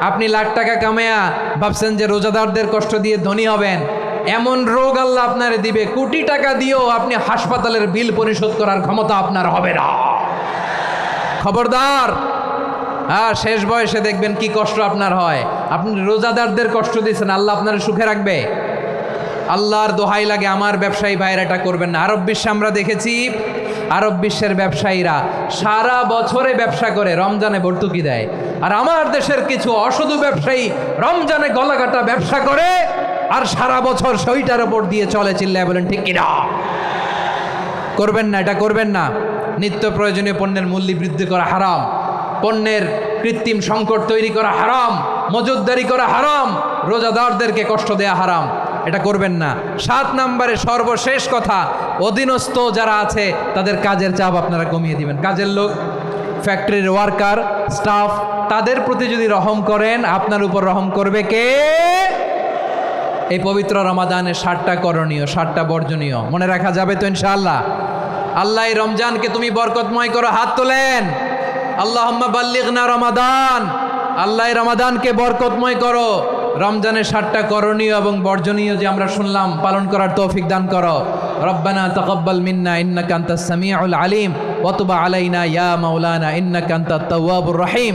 আপনি লাখ টাকা কামায়া ভাবছেন যে রোজাদারদের কষ্ট দিয়ে ধনী হবেন, এমন রোগ আল্লাহ আপনারে দিবে, কোটি টাকা দিয়েও আপনি হাসপাতালের বিল পরিশোধ করার ক্ষমতা আপনার হবে না। খবরদার। শেষ বয়সে দেখবেন কি কষ্ট আপনার হয়। আপনি রোজাদারদের কষ্ট দিয়েছেন, আল্লাহ আপনার সুখে রাখবে? আল্লাহর দোহাই লাগে আমার ব্যবসায়ী ভাইয়েরা এটা করবেন না। আরব বিশ্বে আমরা দেখেছি, আরব বিশ্বের ব্যবসায়ীরা সারা বছরে ব্যবসা করে, রমজানে ভর্তুকি দেয়। আর আমার দেশের কিছু অসাধু ব্যবসায়ী রমজানে গলাকাটা ব্যবসা করে আর সারা বছর সইটার ওপর দিয়ে চলে। চিল্লায় বলেন ঠিক কিনা? করবেন না, এটা করবেন না। নিত্য প্রয়োজনীয় পণ্যের মূল্য বৃদ্ধি করা হারাম, পণ্যের কৃত্রিম সংকট তৈরি করা হারাম, মজুদদারি করা হারাম, রোজাদারদেরকে কষ্ট দেয়া হারাম, এটা করবেন না। 7 নম্বরে সর্বশেষ কথা, অধীনস্থ যারা আছে তাদের কাজের চাপ আপনারা কমিয়ে দিবেন। কাজের লোক, ফ্যাক্টরির ওয়ার্কার, স্টাফ, তাদের প্রতি যদি রহম করেন, আপনার উপর রহম করবে কে? এই পবিত্র রমাদানের 7টা করণীয়, 7টা বর্জনীয় মনে রাখা যাবে তো ইনশাআল্লাহ? আল্লাহ এই রমজানকে তুমি বরকতময় করো। হাত তোলেন। আল্লাহুম্মা বাল্লিগনা রমাদান। আল্লাহ এই রমাদানকে বরকতময় করো। রমজানের 7টা করণীয় এবং বর্জনীয় যে আমরা শুনলাম, পালন করার তৌফিক দান করো। রব্বানা তাকাব্বাল মিন্না ইন্নাকা আনতাস সামিউল আলিম ওয়া তুব আলাইনা ইয়া মাওলানা ইন্নাকা আনতাত তাওয়াবুর রহিম।